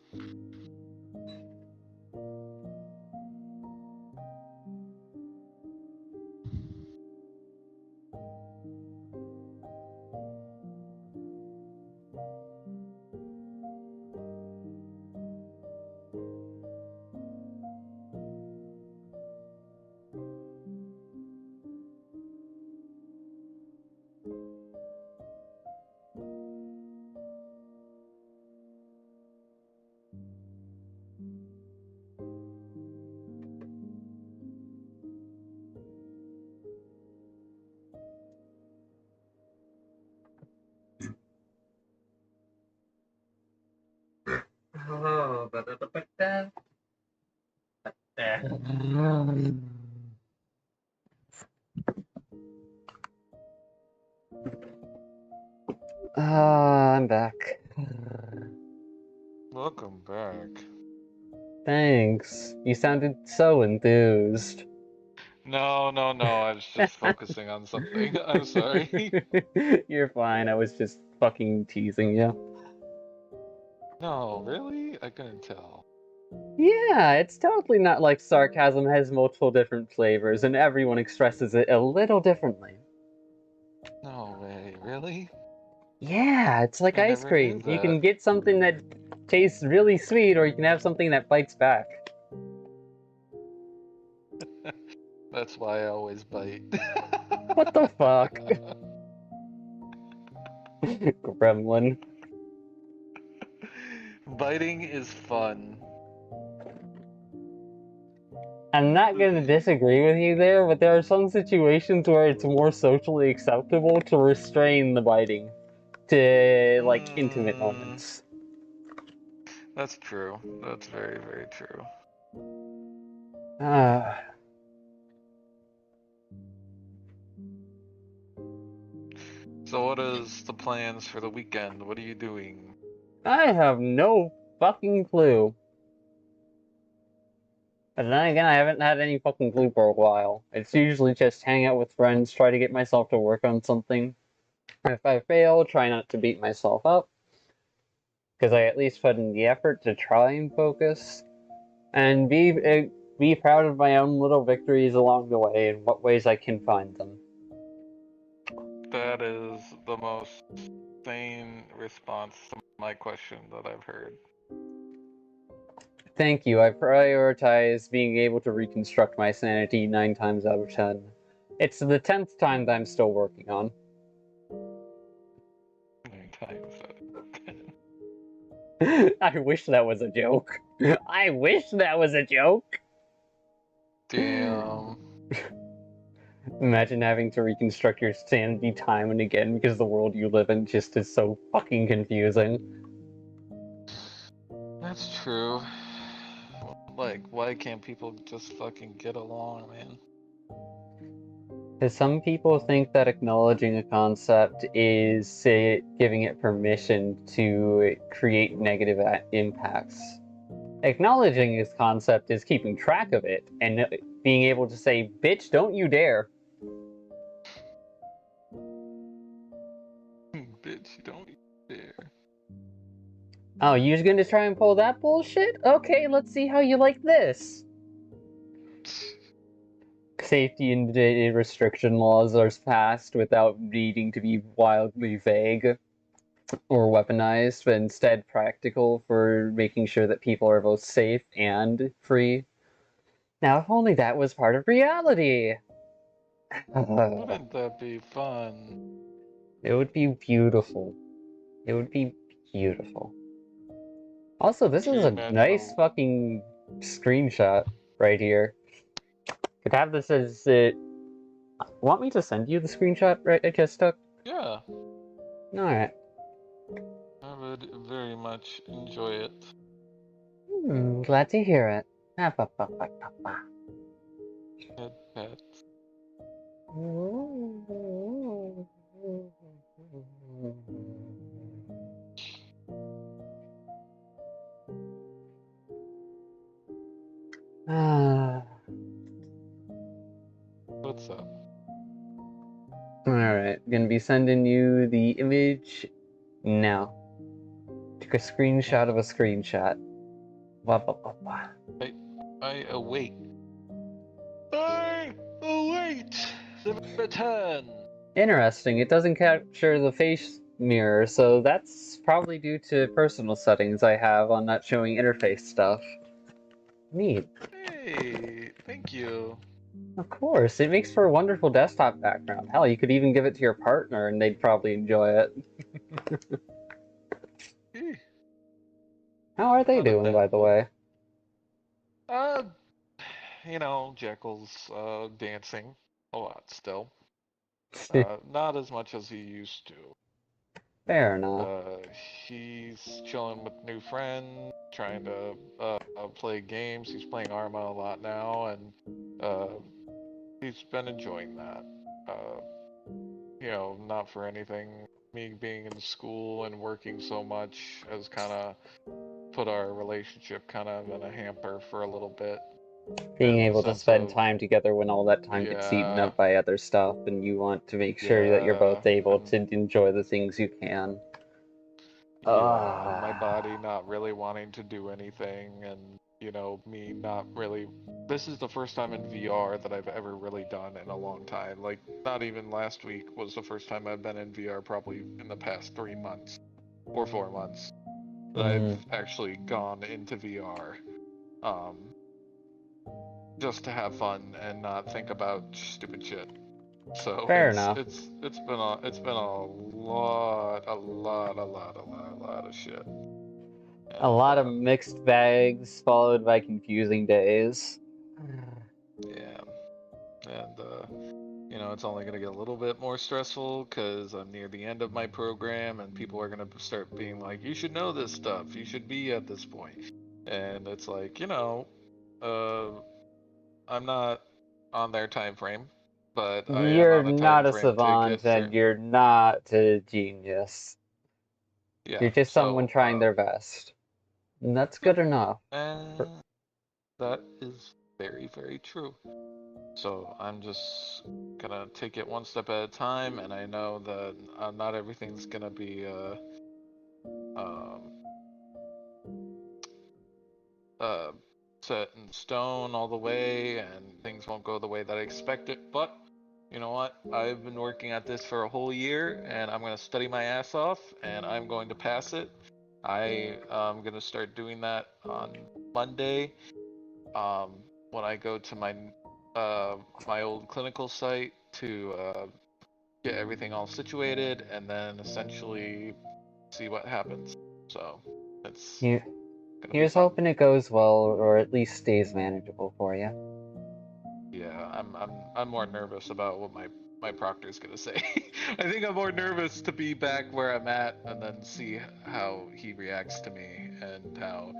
I'm back. Welcome back. Thanks. You sounded so enthused. No, I was just focusing on something. I'm sorry. You're fine. I was just fucking teasing you. No, really? I couldn't tell. Yeah, it's totally not like sarcasm has multiple different flavors and everyone expresses it a little differently. No way, really? Yeah, it's like I ice never knew cream. You that. can get something that tastes really sweet, or you can have something that bites back. That's why I always bite. What the fuck? Gremlin. Biting is fun. I'm not gonna disagree with you there, but there are some situations where it's more socially acceptable to restrain the biting to, like, intimate Mm, moments. that's true. That's very, very true. Ah, So what is the plans for the weekend? What are you doing? I have no fucking clue. But then again, I haven't had any fucking clue for a while. It's usually just hang out with friends, try to get myself to work on something. If I fail, try not to beat myself up, because I at least put in the effort to try and focus, and be proud of my own little victories along the way in what ways I can find them. That is the most sane response to my question that I've heard. Thank you. I prioritize being able to reconstruct my sanity 9 times out of 10. It's the 10th time that I'm still working on. 9 times out of 10. I wish that was a joke. I wish that was a joke. Damn. Imagine having to reconstruct your sanity time and again because the world you live in just is so fucking confusing. That's true. Like, why can't people just fucking get along, man? Because some people think that acknowledging a concept is giving it permission to create negative impacts. Acknowledging this concept is keeping track of it and being able to say, bitch, don't you dare. Bitch, don't you dare. Oh, you're gonna try and pull that bullshit? Okay, let's see how you like this. Safety and restriction laws are passed without needing to be wildly vague or weaponized, but instead practical for making sure that people are both safe and free. Now, if only that was part of reality! Wouldn't that be fun? It would be beautiful. It would be beautiful. Also, this Can is you a imagine nice fucking screenshot right here. Could have this as it. Want me to send you the screenshot right I just took? Yeah, Alright. I would very much enjoy it. Glad to hear it. Ah, ba, ba, ba, ba, ba. Pet pet. Ah. What's up? Alright, gonna be sending you the image now. Took a screenshot of a screenshot. Blah, blah, blah, blah. I await. I await the return. Interesting, it doesn't capture the face mirror, so that's probably due to personal settings I have on not showing interface stuff. Neat. Hey, thank you. Of course, it makes for a wonderful desktop background. Hell, you could even give it to your partner and they'd probably enjoy it. Eh, How are they not a doing, by bad the look. way? Uh, Jekyll's dancing a lot still. Not as much as he used to. Fair enough. Uh, he's chilling with new friends, trying to play games. He's playing Arma a lot now, and uh, he's been enjoying that. Not for anything me being in school and working so much has kind of put our relationship kind of in a hamper for a little bit. Being In the able to sense spend of, time together when all that time gets eaten yeah, up by other stuff, and you want to make sure that you're yeah, both able and to enjoy the things you can. yeah, and my Ah. body not really wanting to do anything, and me not really. This is the first time in VR that I've ever really done in a long time. Like, not even last week was the first time I've been in VR, probably in the past 3 months or 4 months that I've Mm, actually gone into VR. Um, just to have fun and not think about stupid shit. So fair it's enough. it's it's been a lot of shit. A And lot of mixed bags followed by confusing days. yeah, and it's only gonna get a little bit more stressful because I'm near the end of my program, and people are gonna start being like, "You should know this stuff. You should be at this point." And it's like, uh, I'm not on their time frame, but I am You're on a time not a frame to savant get and certain. you're not a genius. Yeah, You're just someone so trying their best. And that's yep, good enough. and that is very, very true. So I'm just gonna take it one step at a time, and I know that not everything's gonna be um, uh, set in stone all the way, and things won't go the way that I expect it. But you know what? I've been working at this for a whole year, and I'm gonna study my ass off, and I'm going to pass it. I am gonna start doing that on Monday. Um, when I go to uh, my old clinical site to get everything all situated, and then essentially see what happens. So it's You, gonna be here's fun. hoping it goes well, or at least stays manageable for you. Yeah, I'm more nervous about what my proctor's gonna say. I think I'm more nervous to be back where I'm at and then see how he reacts to me and how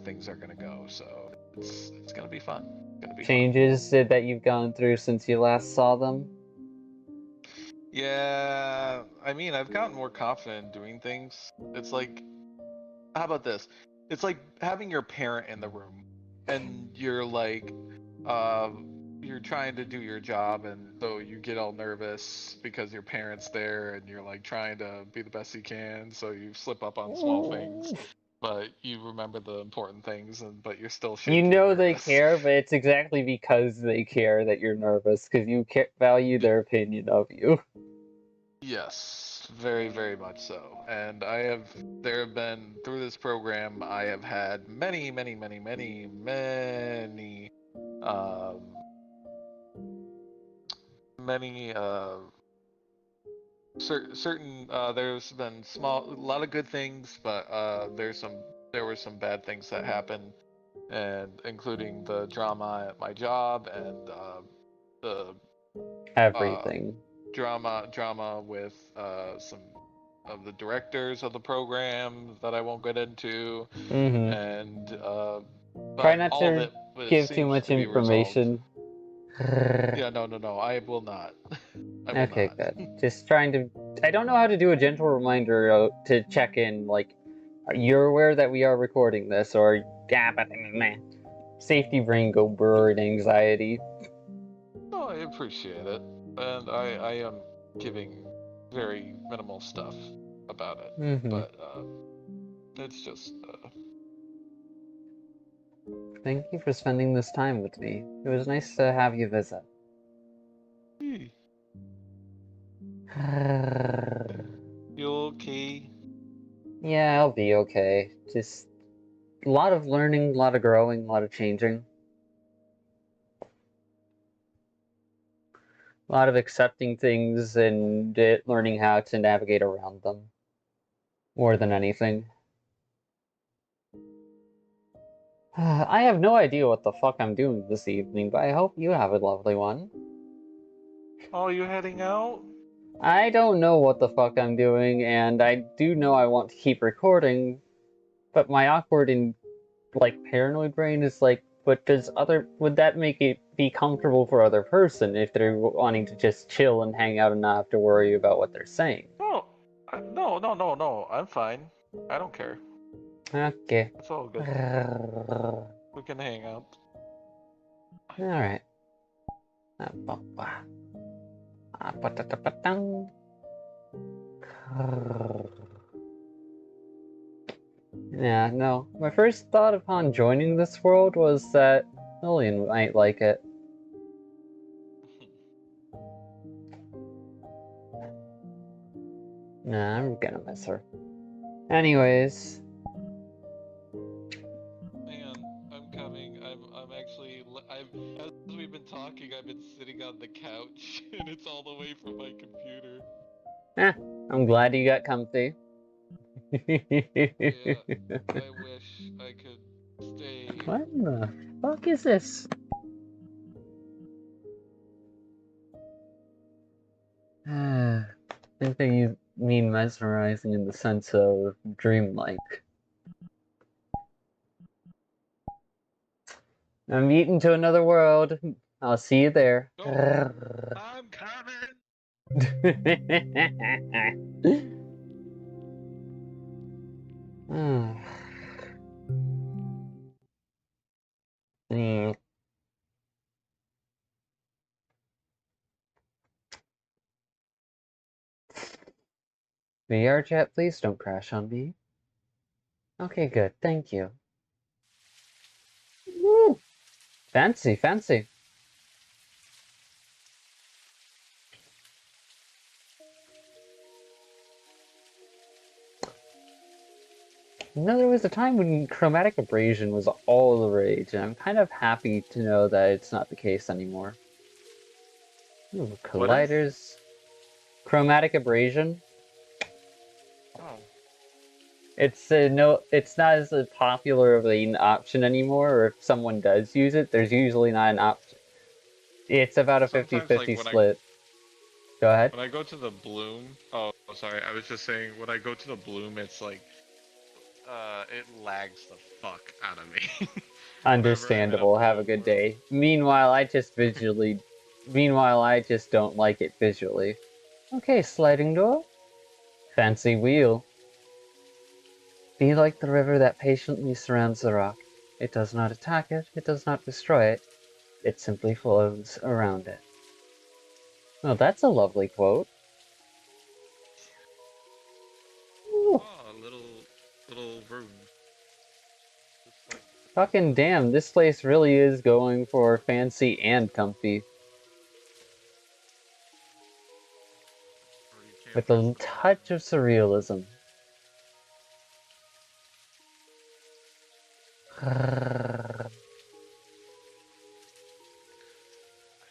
things are gonna go. So it's gonna be fun. It's gonna be fun. Changes that you've gone through since you last saw them? Yeah, I mean, I've gotten more confident in doing things. It's like, how about this? It's like having your parent in the room, and you're trying to do your job, and so you get all nervous because your parent's there, and you're like trying to be the best you can, so you slip up on small things, but you remember the important things, but you're still You shaky and know they nervous. care, but it's exactly because they care that you're nervous, because you value their opinion of you. Yes, very, very much so. And there have been, through this program, I have had many, many, many, many, many, um, many, certain, there's been a lot of good things, but, there were some bad things that happened, and including the drama at my job and, the, uh, Everything. drama with some of the directors of the program that I won't get into, Mm-hmm. and Try but not all of to it give too seems much to be resolved. information. Yeah, no, no, no, I will not. I will Okay, not. good. Just trying to. I don't know how to do a gentle reminder to check in. Like, you're aware that we are recording this, or yeah, but meh. Safety brain go brr in anxiety. No, I appreciate it, and I am giving very minimal stuff about it, Mm-hmm. but it's just Thank you for spending this time with me. It was nice to have you visit. hmm, you okay? Yeah, I'll be okay. Just a lot of learning, a lot of growing, a lot of changing, a lot of accepting things and learning how to navigate around them more than anything. I have no idea what the fuck I'm doing this evening, but I hope you have a lovely one. Oh, you heading out? I don't know what the fuck I'm doing, and I do know I want to keep recording, but my awkward and like paranoid brain is like, but would that make it be comfortable for other person if they're wanting to just chill and hang out and not have to worry about what they're saying? Oh, No. I'm fine. I don't care. Okay. It's all good. Alright. We can hang out. Yeah, no. My first thought upon joining this world was that Lillian might like it. Nah, I'm gonna miss her. Anyways, Hang on, I'm coming. I'm actually. As we've been talking, I've been sitting on the couch, and it's all the way from my computer. I'm glad you got comfy. Yeah, I wish I could stay. What the fuck is this? I think they mean mesmerizing in the sense of dreamlike. I'm eating to another world. I'll see you there. Don't. I'm coming. Mm. VRChat, please don't crash on me. Okay, good. Thank you. Woo. Fancy, fancy. You know, there was a time when chromatic abrasion was all the rage, and I'm kind of happy to know that it's not the case anymore. Ooh, What is? colliders. Chromatic abrasion. Oh. It's no, it's not as popular of an option anymore, or if someone does use it, there's usually not an option. It's about a Sometimes, like 50-50 split. Go ahead. when I go to the bloom. Oh, sorry. I was just saying when I go to the bloom, it's like it lags the fuck out of me. Whenever I'm in a Understandable. Have a bloom good world. day. Meanwhile, I just don't like it visually. Okay, sliding door. Fancy wheel. Be like the river that patiently surrounds the rock. It does not attack it, it does not destroy it, it simply flows around it. Oh, that's a lovely quote. Ooh, Oh, a little room. Just like this fucking one. damn, this place really is going for fancy and comfy. Or you can't With press a the button. touch of surrealism.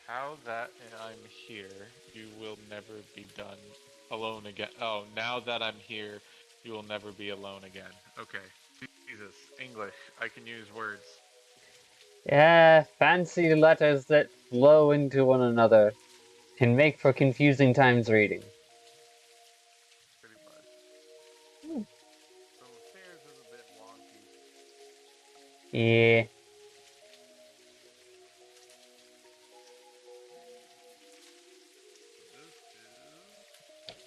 How that I'm here, you will never be done alone again. Oh, now that I'm here, you will never be alone again. Okay. Jesus, English. I can use words. Yeah, fancy letters that flow into one another can make for confusing times reading. Pretty much. So stairs is a bit wonky. Yeah.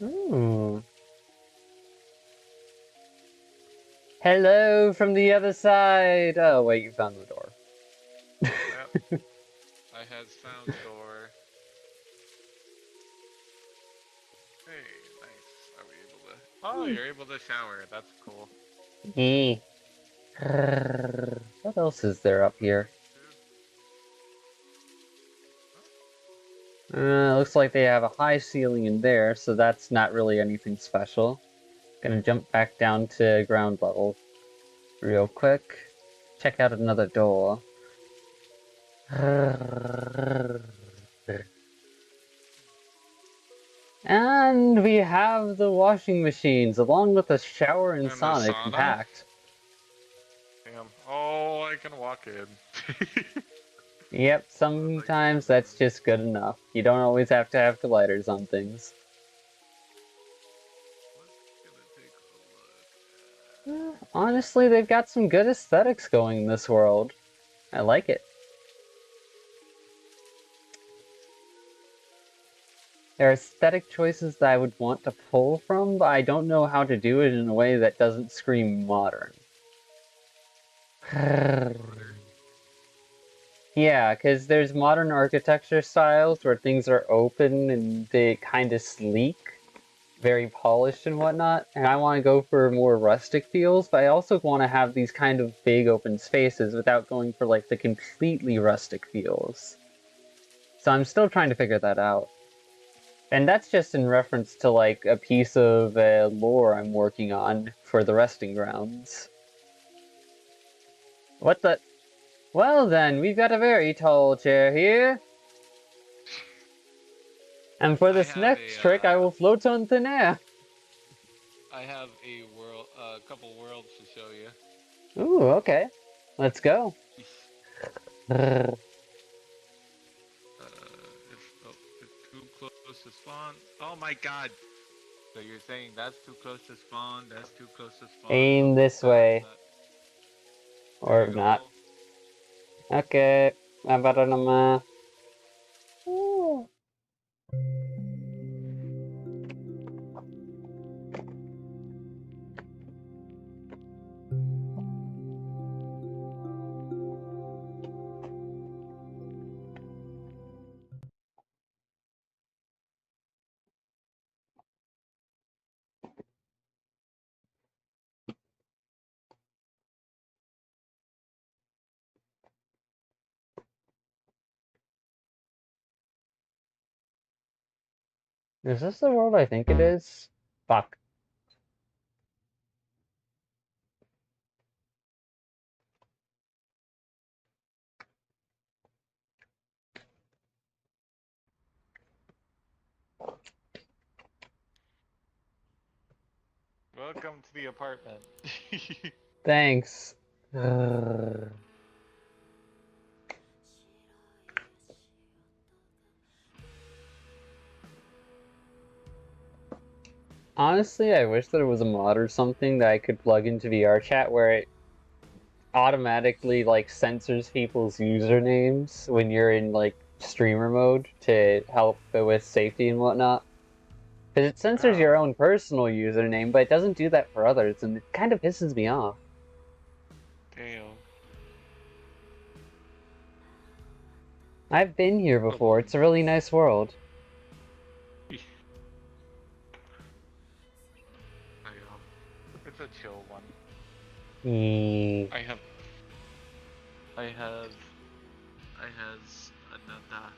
This Ooh. Hello from the other side. Oh, wait, you found the door. yep. I has found door. Hey, nice. Are we able to? Oh, you're able to shower. That's cool. Yeah. What else is there up here? Looks like they have a high ceiling in there, so that's not really anything special. Gonna jump back down to ground level real quick. Check out another door. And we have the washing machines, along with the shower and And the sauna sauna. compact. Damn. Oh, I can walk in. Yep, Like this sometimes that's one. just good enough. You don't always have to have colliders on things. Let's gonna take a look. Honestly, they've got some good aesthetics going in this world. I like it. There are aesthetic choices that I would want to pull from, but I don't know how to do it in a way that doesn't scream modern. Yeah, because there's modern architecture styles where things are open and they kind of sleek, very polished and whatnot, and I want to go for more rustic feels, but I also want to have these kind of big open spaces without going for like the completely rustic feels. So I'm still trying to figure that out. And that's just in reference to like a piece of lore I'm working on for the resting grounds. What the? Well then, we've got a very tall chair here. And for I this have next trick, I will float on thin air. I have a couple worlds to show you. Ooh, okay. Let's go. Brrr. It's too close to spawn. Oh my god! So you're saying that's too close to spawn, that's too close to spawn, so Aim this that's way. not. There Or you not. go. Okay. Apa nama? Ooh. Is this the world I think it is? Fuck. Welcome to the apartment. Thanks. Brrr. Honestly, I wish there was a mod or something that I could plug into VRChat where it automatically like censors people's usernames when you're in like streamer mode to help with safety and whatnot. Because it censors your Oh, own personal username, but it doesn't do that for others, and it kind of pisses me off. damn. I've been here before. Alone. It's a really nice world. It's a chill one. Eee. I have I have I has another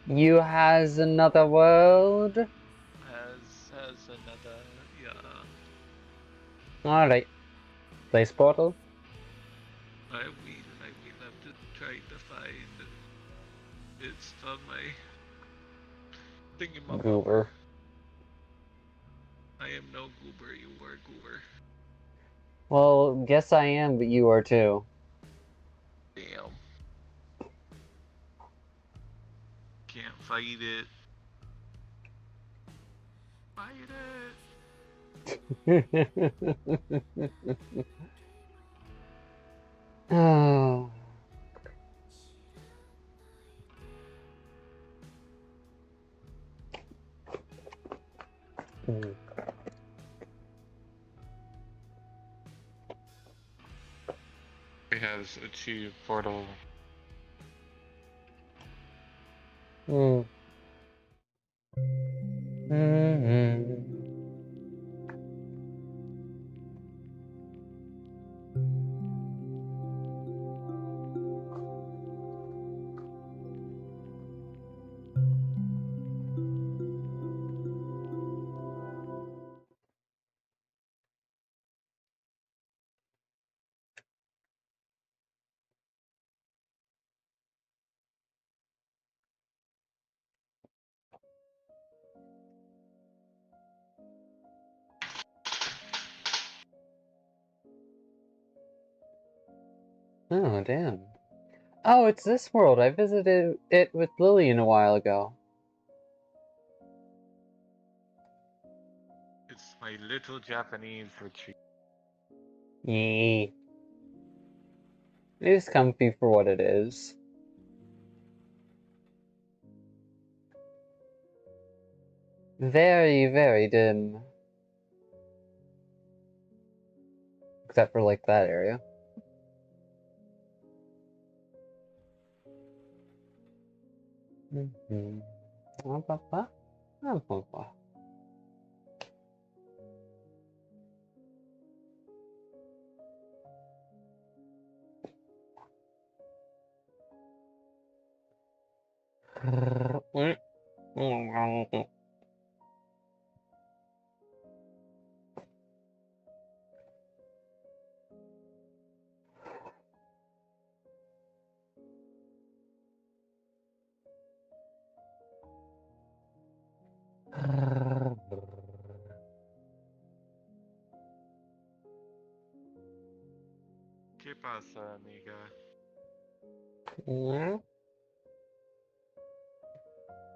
You has another world? has another yeah. Alright. Place portal? I will have to try to find it's on my thingamabobber. Goober. I am no goober, you are goober. Well, guess I am, but you are too. Damn. Can't fight it. Fight Oh. Mm. It has achieved portal. Mm. Mm-hmm. Oh, damn. Oh, it's this world. I visited it with Lillian a while ago. It's my little Japanese retreat. Yee. It is comfy for what it is. Very, very dim. Except for, like, that area. Mm-hmm. ¿Qué pasa, amiga?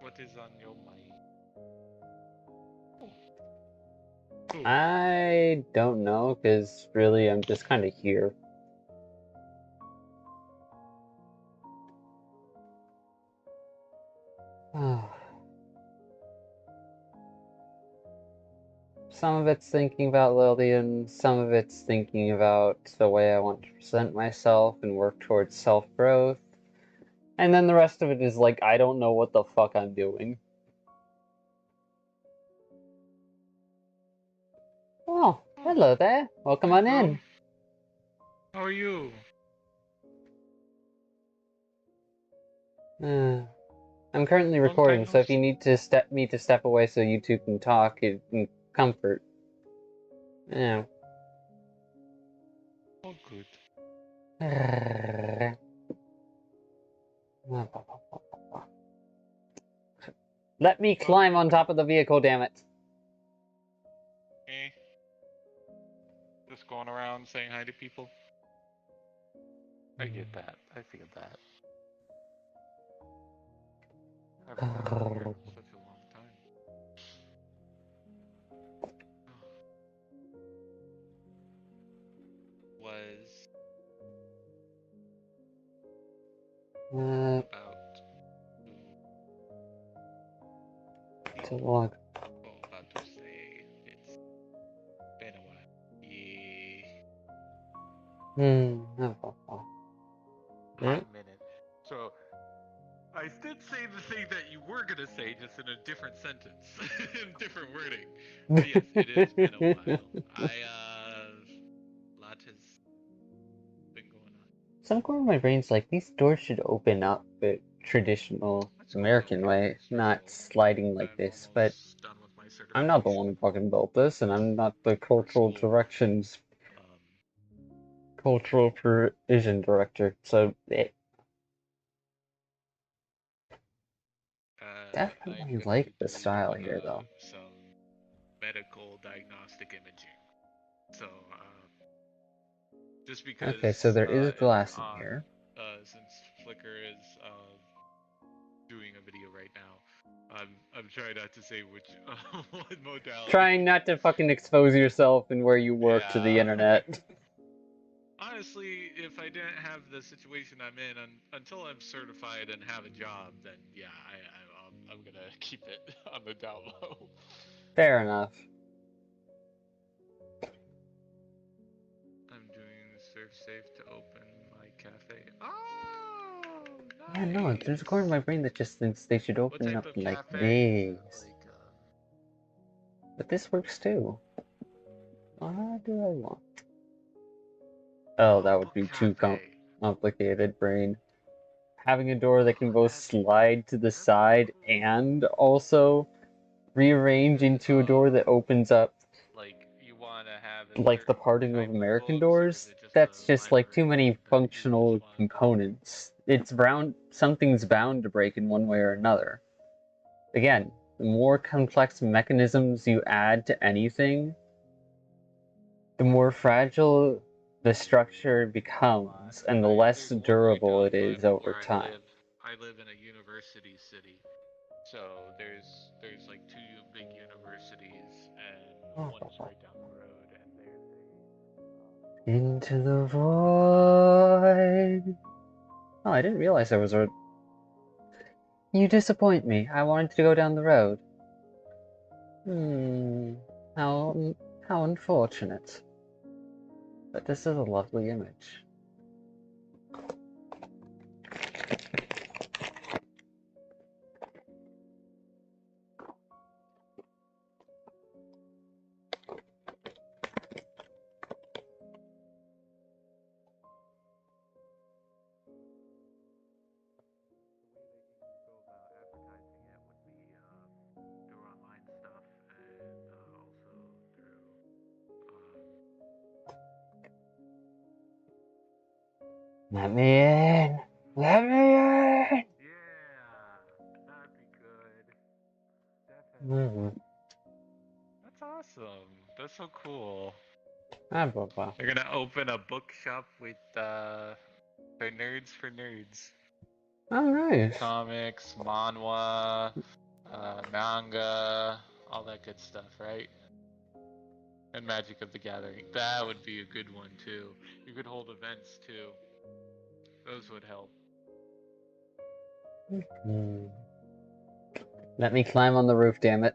What is on your mind? I don't know, because really I'm just kind of here. Some of it's thinking about Lillian, some of it's thinking about the way I want to present myself and work towards self-growth. And then the rest of it is like, I don't know what the fuck I'm doing. Oh, hello there. Welcome on in. How are you? I'm currently Long time recording, no so if you see. need to step away so you two can talk in comfort. Yeah. Oh, good. Let me climb on top of the vehicle, damn it. Okay. Just going around saying hi to people. I get that. I feel that. I haven't been here in such a long time. Was about to log. about to say it's been a while. Yeah. Hot minute. So I did say the thing that you were gonna say, just in a different sentence, in different wording. But yes, it has been a while. Lot has been going on. Some corner of my brain's like, these doors should open up the traditional That's going American okay. way, not Stressful. sliding like I'm this, but almost done with my I'm not the certification. one who fucking built this, and I'm not the For school, um, cultural provision director, so I'm definitely gonna like be the doing style here, though. some medical diagnostic imaging. So just Okay, so because there is glass in on here. since Flickr is doing a video right now, I'm trying not to say which what modality. Trying not to fucking expose yourself and where you work to the Yeah. internet. Honestly, if I didn't have the situation I'm in, until I'm certified and have a job, then yeah, I'm gonna keep it on the down low. Fair enough. I'm doing surf safe to open my cafe. Oh, Yeah, no, there's a corner of nice. my brain that just thinks they should What open type up of like cafe? this. Like, But this works too. What do I want? Oh, that would book be too cafe. complicated, brain. Having a door that can both That'd slide to the that'd be side cool. and also rearrange into a door that opens up Like, you want to have a like the certain parting of type of American books, or is doors. it just That's a just like too library many that you just functional want to go? components. It's bound, something's bound to break in one way or another. Again, the more complex mechanisms you add to anything, the more fragile the structure becomes and the less There's one right durable it outside is of over where I time. live. I live in a university city, so there's like two big universities, and one's right down the road, and there's Into the void. Oh, I didn't realize there was a. You disappoint me. I wanted to go down the road. Hmm. How unfortunate. But this is a lovely image. Go about advertising it would be through online stuff and also through Let me in! Let me in! yeah, that'd be good. Definitely. Hmm. That's awesome. That's so cool. Ah, Papa. They're gonna open a bookshop with for nerds for nerds. Oh, nice. Comics, manhwa, manga, all that good stuff, right? And Magic of the Gathering. That would be a good one too. You could hold events too. Those would help. Hmm. Let me climb on the roof, damn it.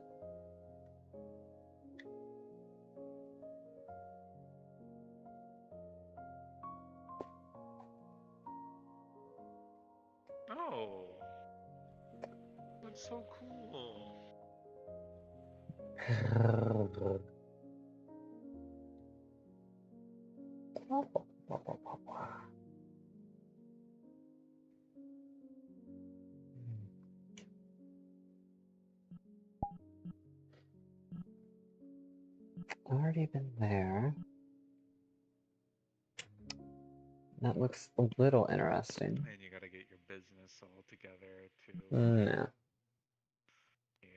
Oh, that's so cool. Already been there. That looks a little interesting. And you gotta get your business all together too. No. Yeah.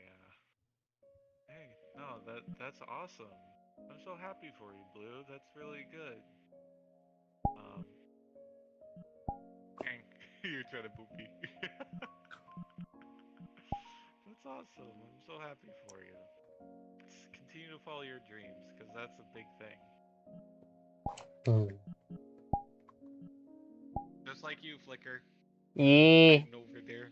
Hey, no, that's awesome. I'm so happy for you, Blue. That's really good. Um, and you're trying to boop me. That's awesome. I'm so happy for you. Just continue to follow your dreams, because that's a big thing. Hmm. Just like you, Flicker. Yeah. Hiding over there.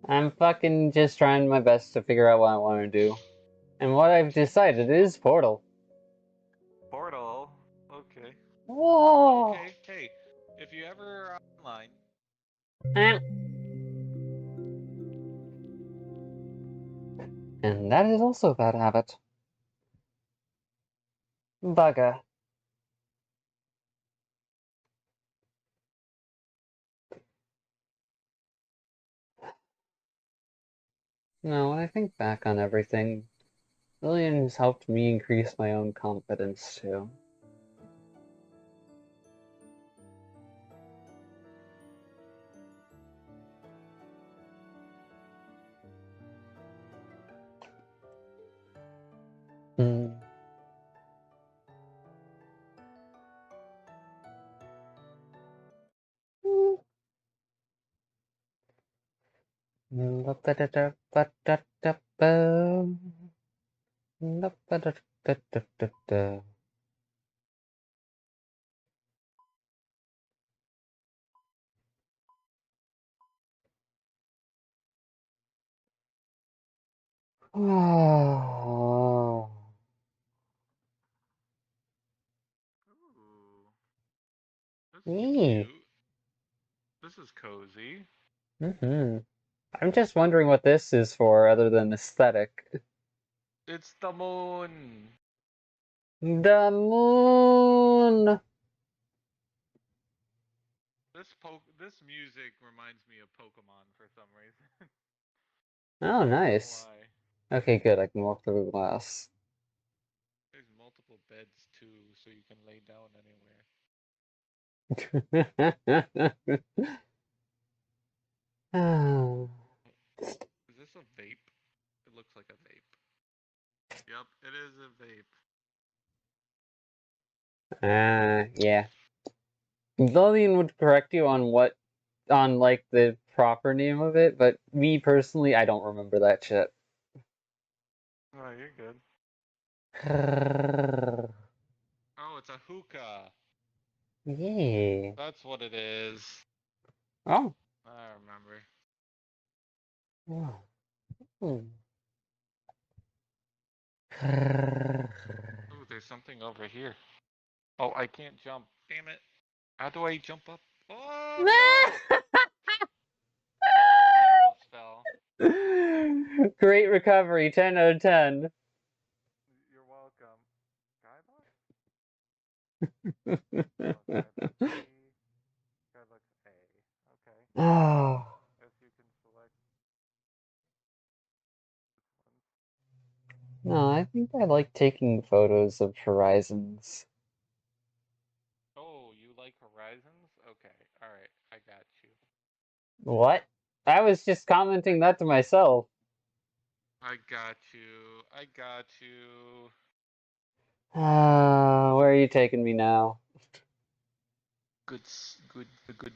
I'm fucking just trying my best to figure out what I want to do. And what I've decided is Portal. Portal. Okay. Whoa! Okay. Hey, if you ever are online, Eh. And that is also a bad habit. Bugger. No, when I think back on everything, Lillian has helped me increase my own confidence too. Hmm. Oh. ooh, this is Me. cute. This is cozy. Mm-hmm. I'm just wondering what this is for other than aesthetic. It's the moon. The moon! This music reminds me of Pokemon for some reason. Oh, I don't know nice. why. Okay, good. I can walk through the glass. There's multiple beds too, so you can lay down anywhere. Ah, Is this a vape? It looks like a vape. Yep, it is a vape. yeah. Lillian would correct you on like the proper name of it, but me personally, I don't remember that shit. Oh, you're good. Oh, it's a hookah. Yeah. That's what it is. Oh. I remember. Oh. Hmm. Oh, there's something over here. Oh, I can't jump. Damn it. How do I jump up? Oh, no! I almost fell. Great recovery, 10 out of 10. You're welcome. Skybox? Oh, Skybox B. Skybox A. Okay. Oh, Guess you can select which ones. no, I think I like taking photos of horizons. Oh, you like Horizons? Okay. Alright, I got you. What? I was just commenting that to myself. I got you. I got you. Where are you taking me now? Good,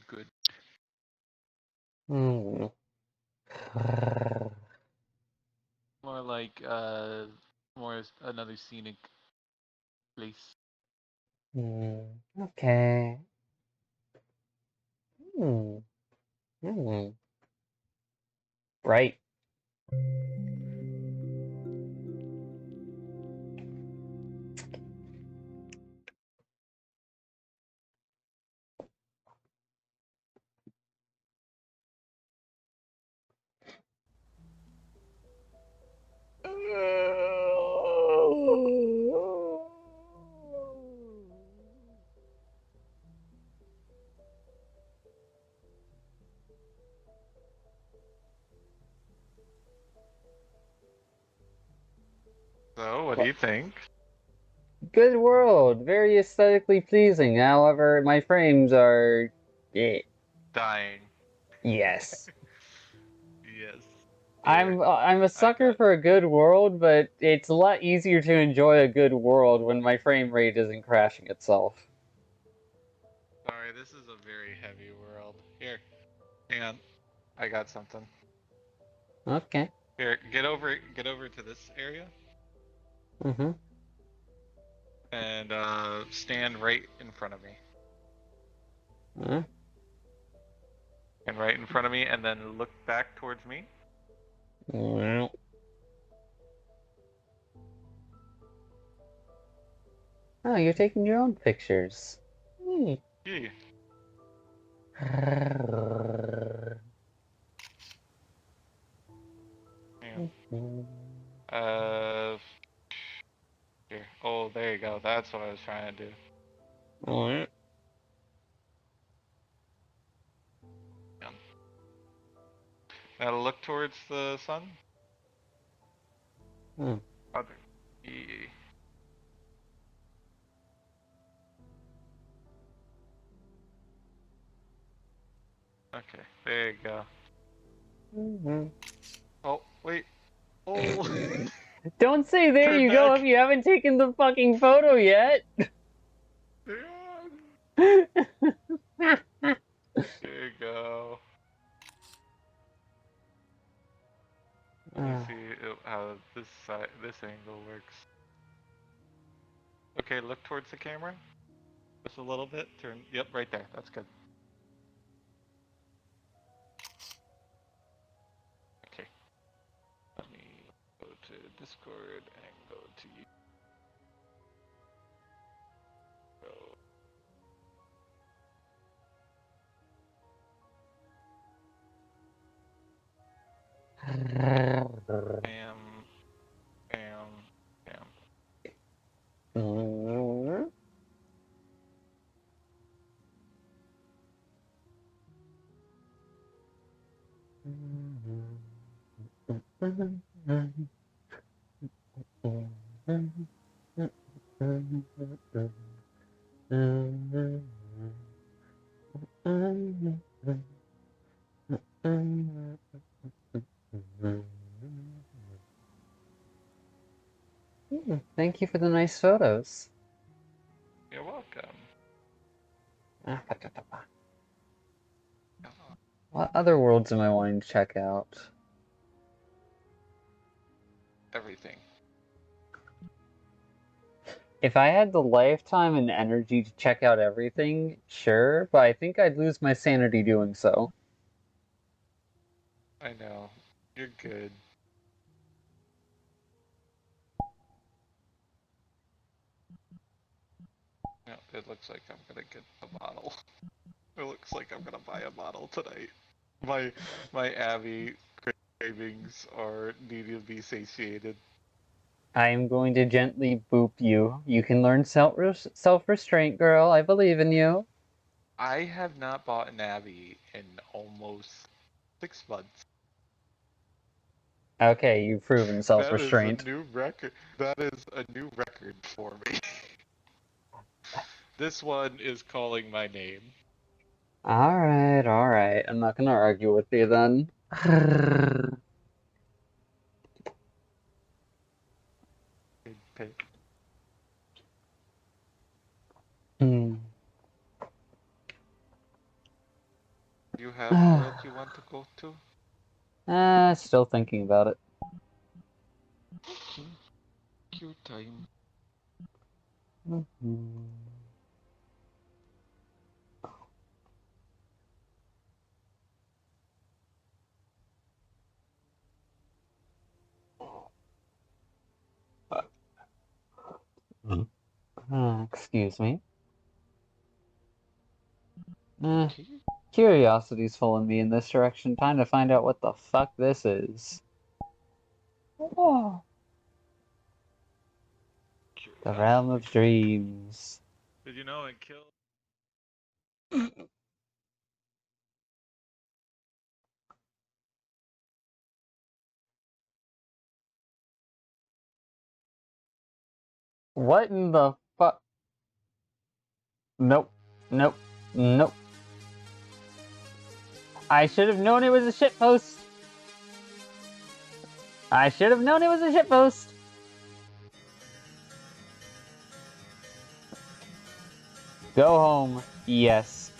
good. Hmm. More like, another scenic place. Okay. Hmm. Hmm. Right. So, what do you think? Good world, very aesthetically pleasing. However, my frames are. Dying. Yes. Yes. I'm a I sucker got. for a good world, but it's a lot easier to enjoy a good world when my frame rate isn't crashing itself. Sorry, this is a very heavy world. Here, hang on. I got something. Okay. Here, get over to this area, Mm-hmm. and stand right in front of me. Uh, And right in front of me, and then look back towards me. well. Oh, you're taking your own pictures. Hmm. Yeah. Yeah. Here. Oh, there you go. That's what I was trying to do. Yeah. Now look towards the sun. Hmm. Other. Yeah. Okay, there you go. Mhm. Oh, wait. Oh, Don't say there turn you go if back. you haven't taken the fucking photo yet. Yeah. There you go. Let me see how this angle works. Okay, look towards the camera. Just a little bit. Turn. Yep, right there. That's good. Okay. Let me go to Discord and go to you. Go. Bam. Bam. Bam. Thank you for the nice photos. You're welcome. What other worlds am I wanting to check out? Everything. If I had the lifetime and energy to check out everything, sure, but I think I'd lose my sanity doing so. I know. You're good. Yeah, it looks like I'm gonna get a bottle. It looks like I'm gonna buy a bottle tonight. My Abby cravings are needing to be satiated. I am going to gently boop you. You can learn self-restraint, girl. I believe in you. I have not bought an Abby in almost 6 months. Okay, you've proven That is a self-restraint. new record. That is a new record for me. This one is calling my name. Alright. I'm not gonna argue with you then. Hmm. Do you have a world you want to go to? Still thinking about it. Cute time. Excuse me. Curiosity's pulling me in this direction, trying to find out what the fuck this is. Oh. The realm of dreams. Did you know it killed? What in the fuck? Nope. I should have known it was a shitpost. I should have known it was a shitpost. Go home. Yes.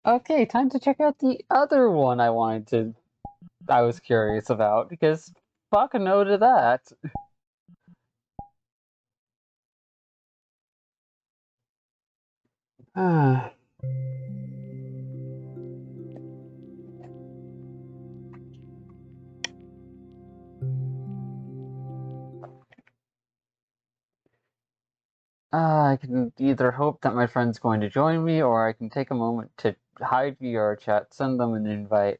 Okay, time to check out the other one I was curious about, because fuck no to that. I can either hope that my friend's going to join me, or I can take a moment to hide VRChat, send them an invite,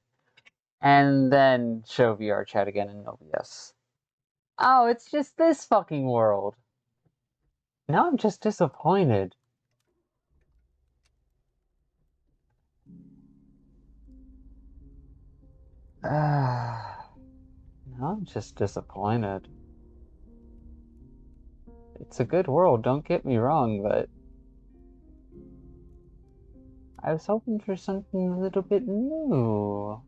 and then show VRChat again in OBS. Oh, it's just this fucking world. Now I'm just disappointed. Now I'm just disappointed. It's a good world, don't get me wrong, but I was hoping for something a little bit new.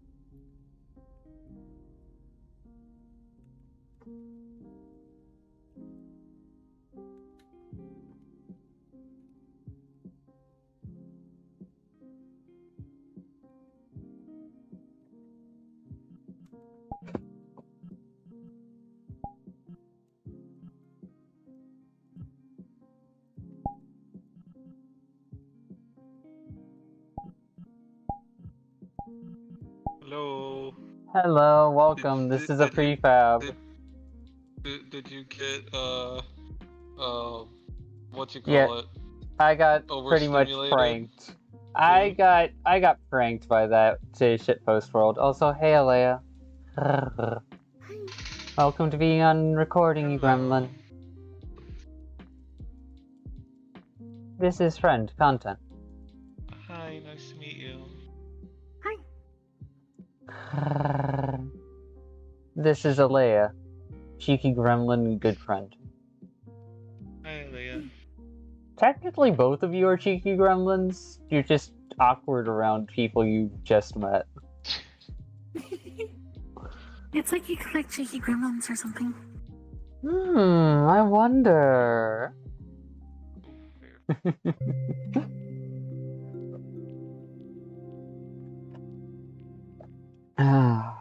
Hello. Hello, welcome. This is a prefab. Did you get what you Yeah, call it? I got pretty much Overstimulated? pranked. I got pranked by that shitpost world. Also, hey Alea. Welcome to being on recording, you Hello. gremlin. This is friend content. Hi, nice to meet you. This is Alea, cheeky gremlin and good friend. Hi, Leah. Technically, both of you are cheeky gremlins. You're just awkward around people you just met. It's like you collect cheeky gremlins or something. I wonder. Ah.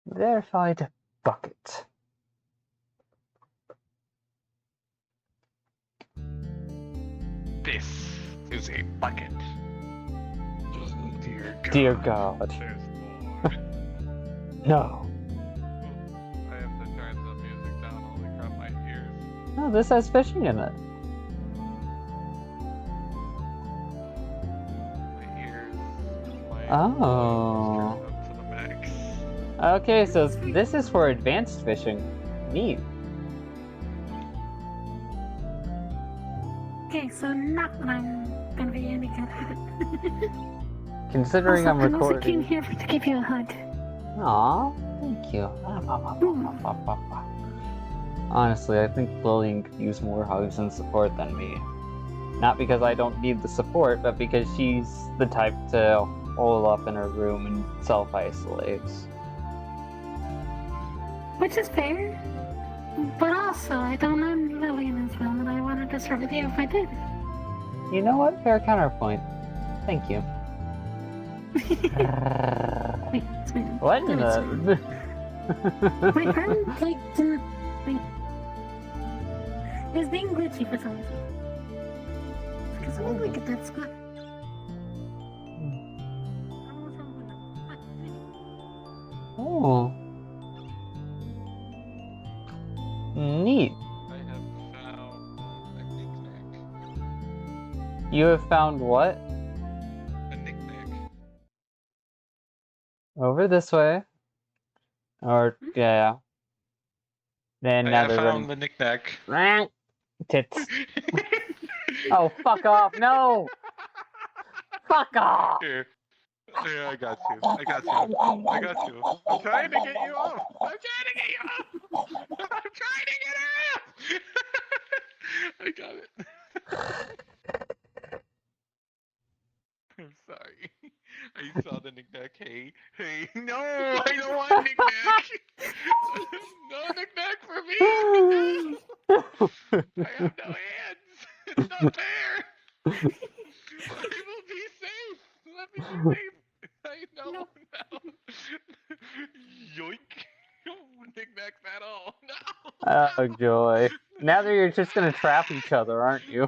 Verified bucket. This is a bucket. Dear God. Dear God. There's more. No. I have to turn the music down. Holy crap, my ears. No, this has fishing in it. My ears. My Oh. turned up to the max. Okay, so this is for advanced fishing. Neat. Okay, so not that I'm gonna be any good at it. Considering Also, I'm I also came recording. here to give you a hug. Aw, thank you. Honestly, I think Lillian could use more hugs and support than me. Not because I don't need the support, but because she's the type to hole up in her room and self-isolate. Which is fair. But also, I don't know Lillian as well, and I wanted to start with you if I did. You know what? Fair counterpoint. Thank you. Wait, it's me. What in It's the... My friend, like, didn't... Like, it was being glitchy for some reason. Because I want to look at that spot. Oh. Neat. I have found a knick-knack. You have found what? A knick-knack. Over this way. Or, yeah. Then I now have they're found the knick-knack. running. Tits. Oh, fuck off. No! Fuck off! Here. Yeah, I got you. I got you. I got you. I'm trying to get you off. I'm trying to get you off. I'm trying to get her off. I got it. I'm sorry. I saw the knick-knack. Hey, no, I don't want knick-knack. No knick-knack for me. No. I have no hands. It's not fair. I will be safe. Let me be safe. I know No. now. Yoink. Knick-knack at all. No. Oh, joy. Now that you're just gonna trap each other, aren't you?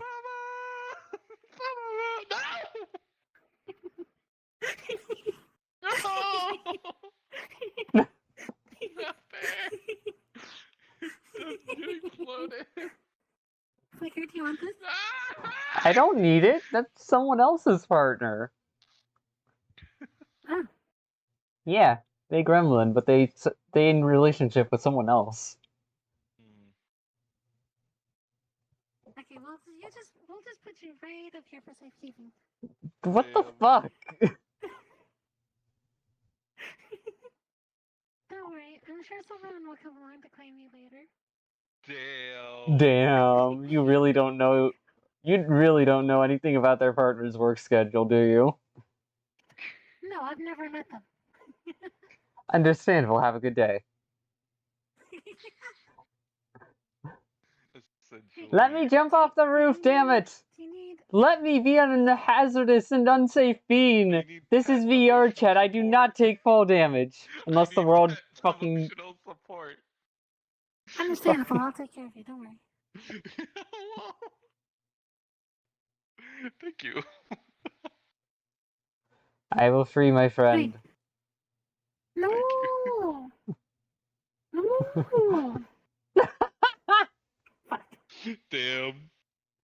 No. Not fair. Just getting floated. Flicker, do you want this? I don't need it. That's someone else's partner. Oh. Yeah, they gremlin, but they in relationship with someone else. Okay, well, we'll just put you right up here for safekeeping. What the Damn. fuck? Don't worry, I'm sure someone will come along to claim you later. Damn. Damn, you really don't know. You really don't know anything about their partner's work schedule, do you? No, I've never met them. Understandable. Have a good day. Let me jump off the roof, damn it! Do you need... Let me be on a hazardous and unsafe bean! This is vrchat, I do not take fall damage. Unless the world fucking... Emotional support. Understandable, I'll take care of you, don't worry. Thank you. I will free my friend. Wait. No! No! Fuck. Damn.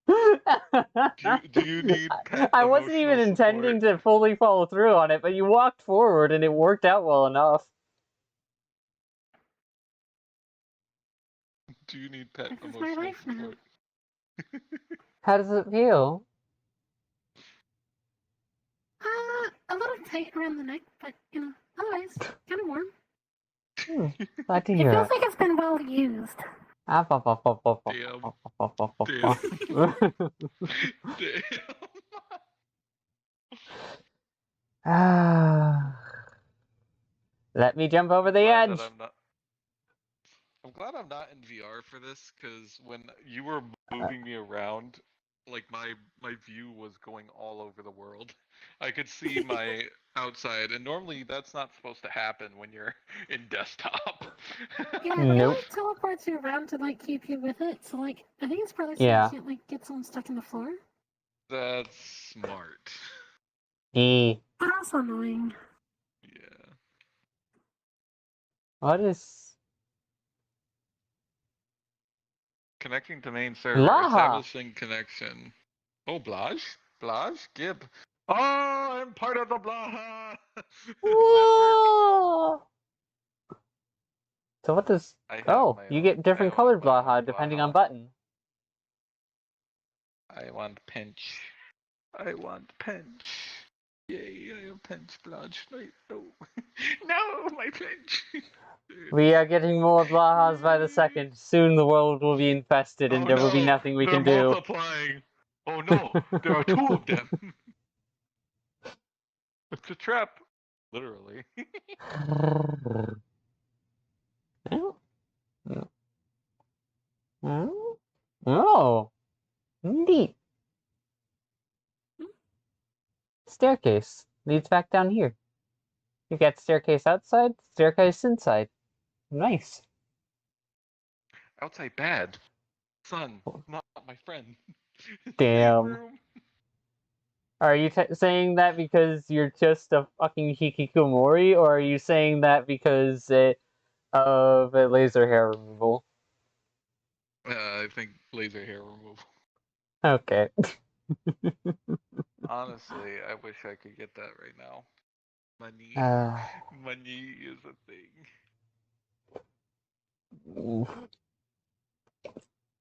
Do you need pet I wasn't even emotional intending support? to fully follow through on it, but you walked forward and it worked out well enough. Do you need pet This is my emotional life now. support? How does it feel? A little tight around the neck, but, otherwise, kind of warm. Glad to It hear feels it. like it's been well used. Ah, ba, ba, ba, ba, ba, Damn. ba, ba, ba, ba, Damn. ba. Damn. Ah. Let me jump over the Glad edge. that I'm glad I'm not in VR for this, because when you were moving me around, like my view was going all over the world. I could see my outside, and normally that's not supposed to happen when you're in desktop. Yeah, Nope. it like teleports you around to like keep you with it. So like, I think it's probably so Yeah. you can't like get someone stuck in the floor. That's smart. E. But also annoying. Yeah. What is Connecting to main server. Blaha? Establishing connection. Oh, Blaj? Blaj? Gib. Oh, I'm part of the Blaha network. Whoa! So what does? I have Oh, my you own- get different I own colored my own Blaha depending on Blaha. button. I want pinch. I want pinch. Yay, I have pinch, Blaj. No. No, my pinch. We are getting more Blahas by the second. Soon the world will be infested and Oh there will be no, nothing we they're can do. multiplying. Oh no, there are two of them. It's a trap. Literally. Oh, neat. Staircase leads back down here. You got staircase outside, staircase inside. Nice. Outside bad. Son, not my friend. Damn. Room. Are you saying that because you're just a fucking hikikomori, or are you saying that because of laser hair removal? I think laser hair removal. Okay. Honestly, I wish I could get that right now. Money. Money is a thing.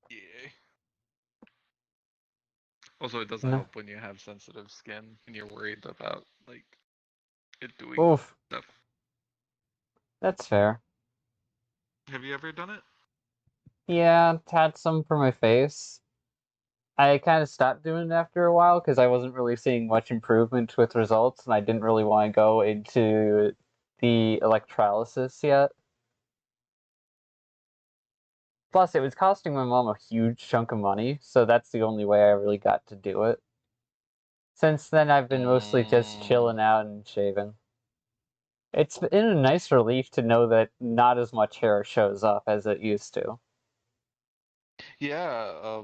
Yeah. Also, it doesn't No. help when you have sensitive skin and you're worried about like it doing Oof. stuff. That's fair. Have you ever done it? Yeah, had some for my face. I kind of stopped doing it after a while because I wasn't really seeing much improvement with results, and I didn't really want to go into the electrolysis yet. Plus, it was costing my mom a huge chunk of money, so that's the only way I really got to do it. Since then, I've been mostly just chilling out and shaving. It's been a nice relief to know that not as much hair shows up as it used to. Yeah,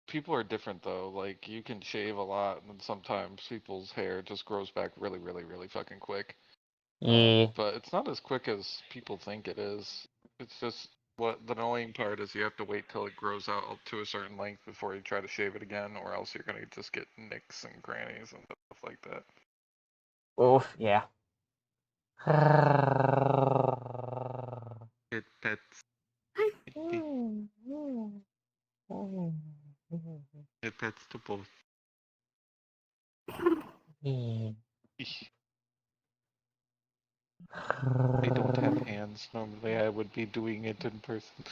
people are different though. Like you can shave a lot, and sometimes people's hair just grows back really, really, really fucking quick. Yeah. But it's not as quick as people think it is. It's just what the annoying part is you have to wait till it grows out to a certain length before you try to shave it again, or else you're gonna just get nicks and grannies and stuff like that. Oof, yeah. It pets. It pets to both. I don't have hands. Normally I would be doing it in person.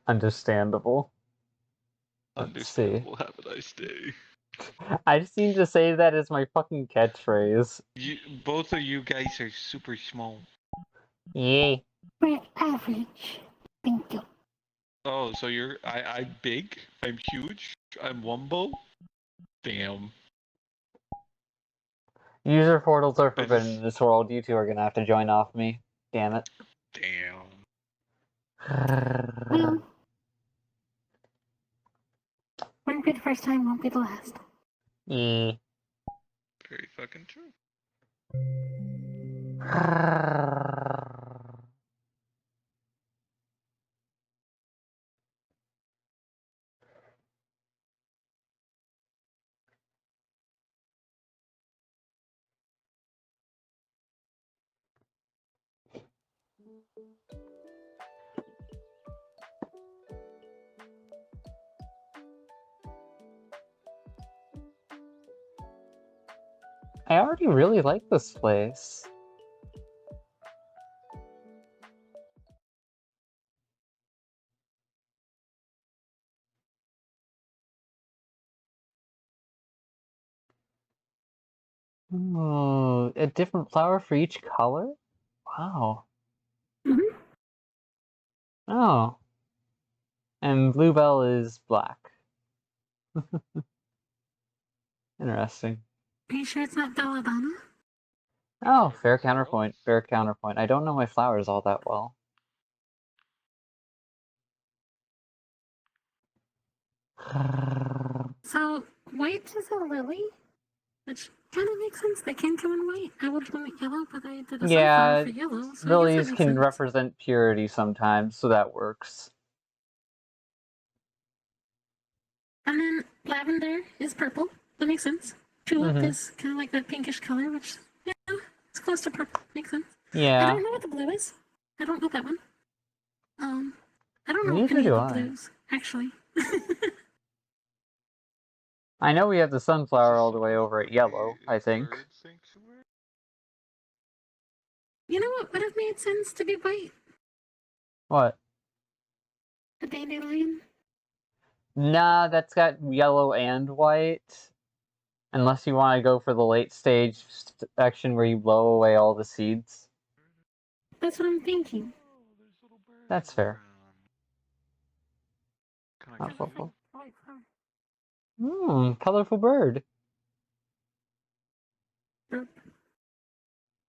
Understandable. Let's see. Understandable. Have a nice day. I just need to say that as my fucking catchphrase. Both of you guys are super small. Yay. We're average. Thank you. Oh, so I'm big, I'm huge, I'm Wumbo? Damn. User portals are forbidden in this world. You two are gonna have to join off me. Damn it. Damn. Well, won't be the first time, won't be the last. Yeah. Very fucking true. I already really like this place. Oh, a different flower for each color? Wow. Mm-hmm. Oh. And Bluebell is black. Interesting. Are you sure it's not belladonna? Oh, fair counterpoint. Fair counterpoint. I don't know my flowers all that well. So, white is a lily? Which kind of makes sense. They can come in white. I would have went yellow, but I did a sunflower for yellow, so I guess lilies that makes can sense. represent purity sometimes, so that works. And then lavender is purple. That makes sense. Tulip is kind of like that pinkish color, which, yeah, it's close to purple. Makes sense. I Yeah. don't know what the blue is. I don't know that one. I don't know Neither any do of the I. blues, actually. I know we have the sunflower all the way over at yellow, I think. Bird sanctuary? You know what would have made sense to be white? What? A dandelion. Nah, that's got yellow and white. Unless you want to go for the late stage section where you blow away all the seeds. That's what I'm thinking. Oh, there's little birds That's fair. around. Can I Oh, get cool, you? cool. Colorful bird. Burp.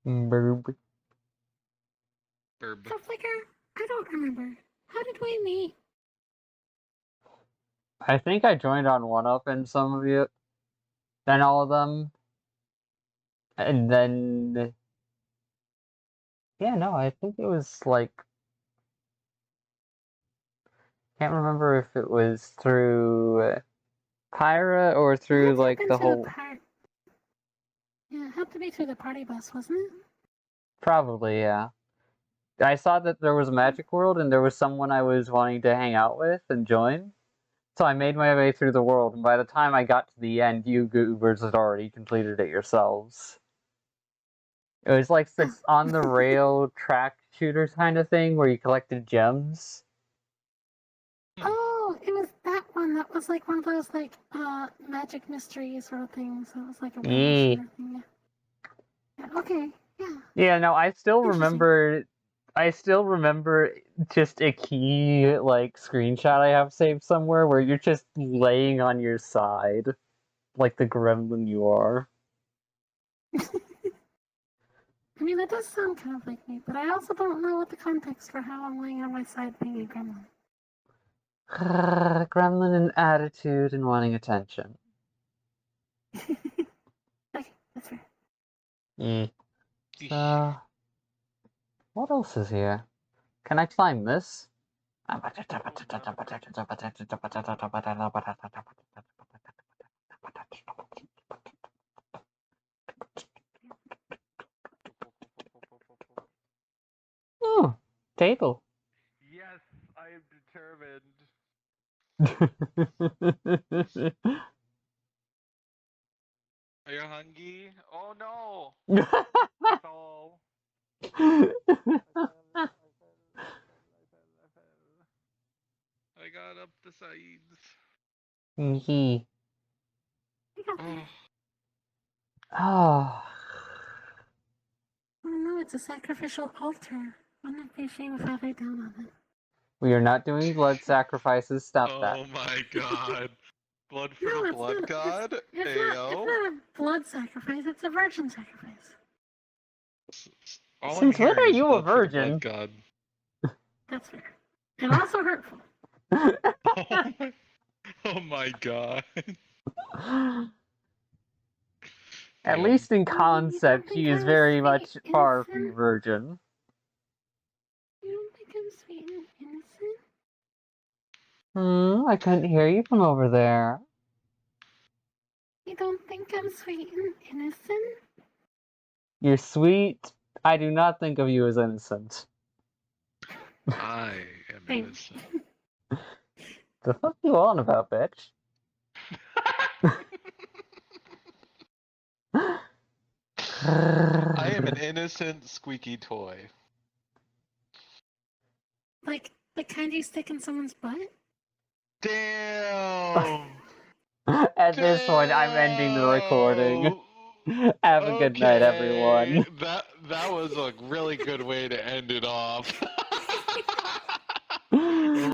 Burb. Burb. So, Flicker, I don't remember. How did we meet? I think I joined on 1UP in some of you. Then all of them. And then... Yeah, no, I think it was like... Can't remember if it was through Pyra or through like the whole... Yeah, it had to be through the party bus, wasn't it? Probably, yeah. I saw that there was a Magic World and there was someone I was wanting to hang out with and join. So I made my way through the world, and by the time I got to the end, you goobers had already completed it yourselves. It was like this on-the-rail track shooter kind of thing where you collected gems. Oh, it was that one. That was like one of those like magic mystery sort of things. So it was like a rail shooter thing. Yeah. Okay. Yeah. Yeah, no, I still remember just a key like screenshot I have saved somewhere where you're just laying on your side like the gremlin you are. I mean, that does sound kind of like me, but I also don't know what the context for how I'm laying on my side being a gremlin. Gremlin in attitude and wanting attention. Okay, that's fair. So, what else is here? Can I climb this? Oh, table. Yes, I am determined. Are you hungry? Oh no! I fell. I got up the sides. He. Oh, Oh. Oh no, it's a sacrificial altar. Wouldn't it be a shame if I lay down on it? We are not doing blood sacrifices. Stop that. oh my god. Blood for No, the it's blood not. god? It's Ayo. not a blood sacrifice. It's a virgin sacrifice. All I'm Since when hearing are is you a blood for the virgin? blood god. That's fair. And also hurtful. Oh my god. At Damn. least in You don't concept, think he is I'm very sweet, much far from a innocent? virgin. You don't think I'm sweet and innocent? I couldn't hear you from over there. You don't think I'm sweet and innocent? You're sweet. I do not think of you as innocent. I am Thanks. innocent. The fuck you on about, bitch? I am an innocent squeaky toy. Like the kind you stick in someone's butt? Damn! At this point, I'm ending the recording. Have a good night, everyone. That was a really good way to end it off.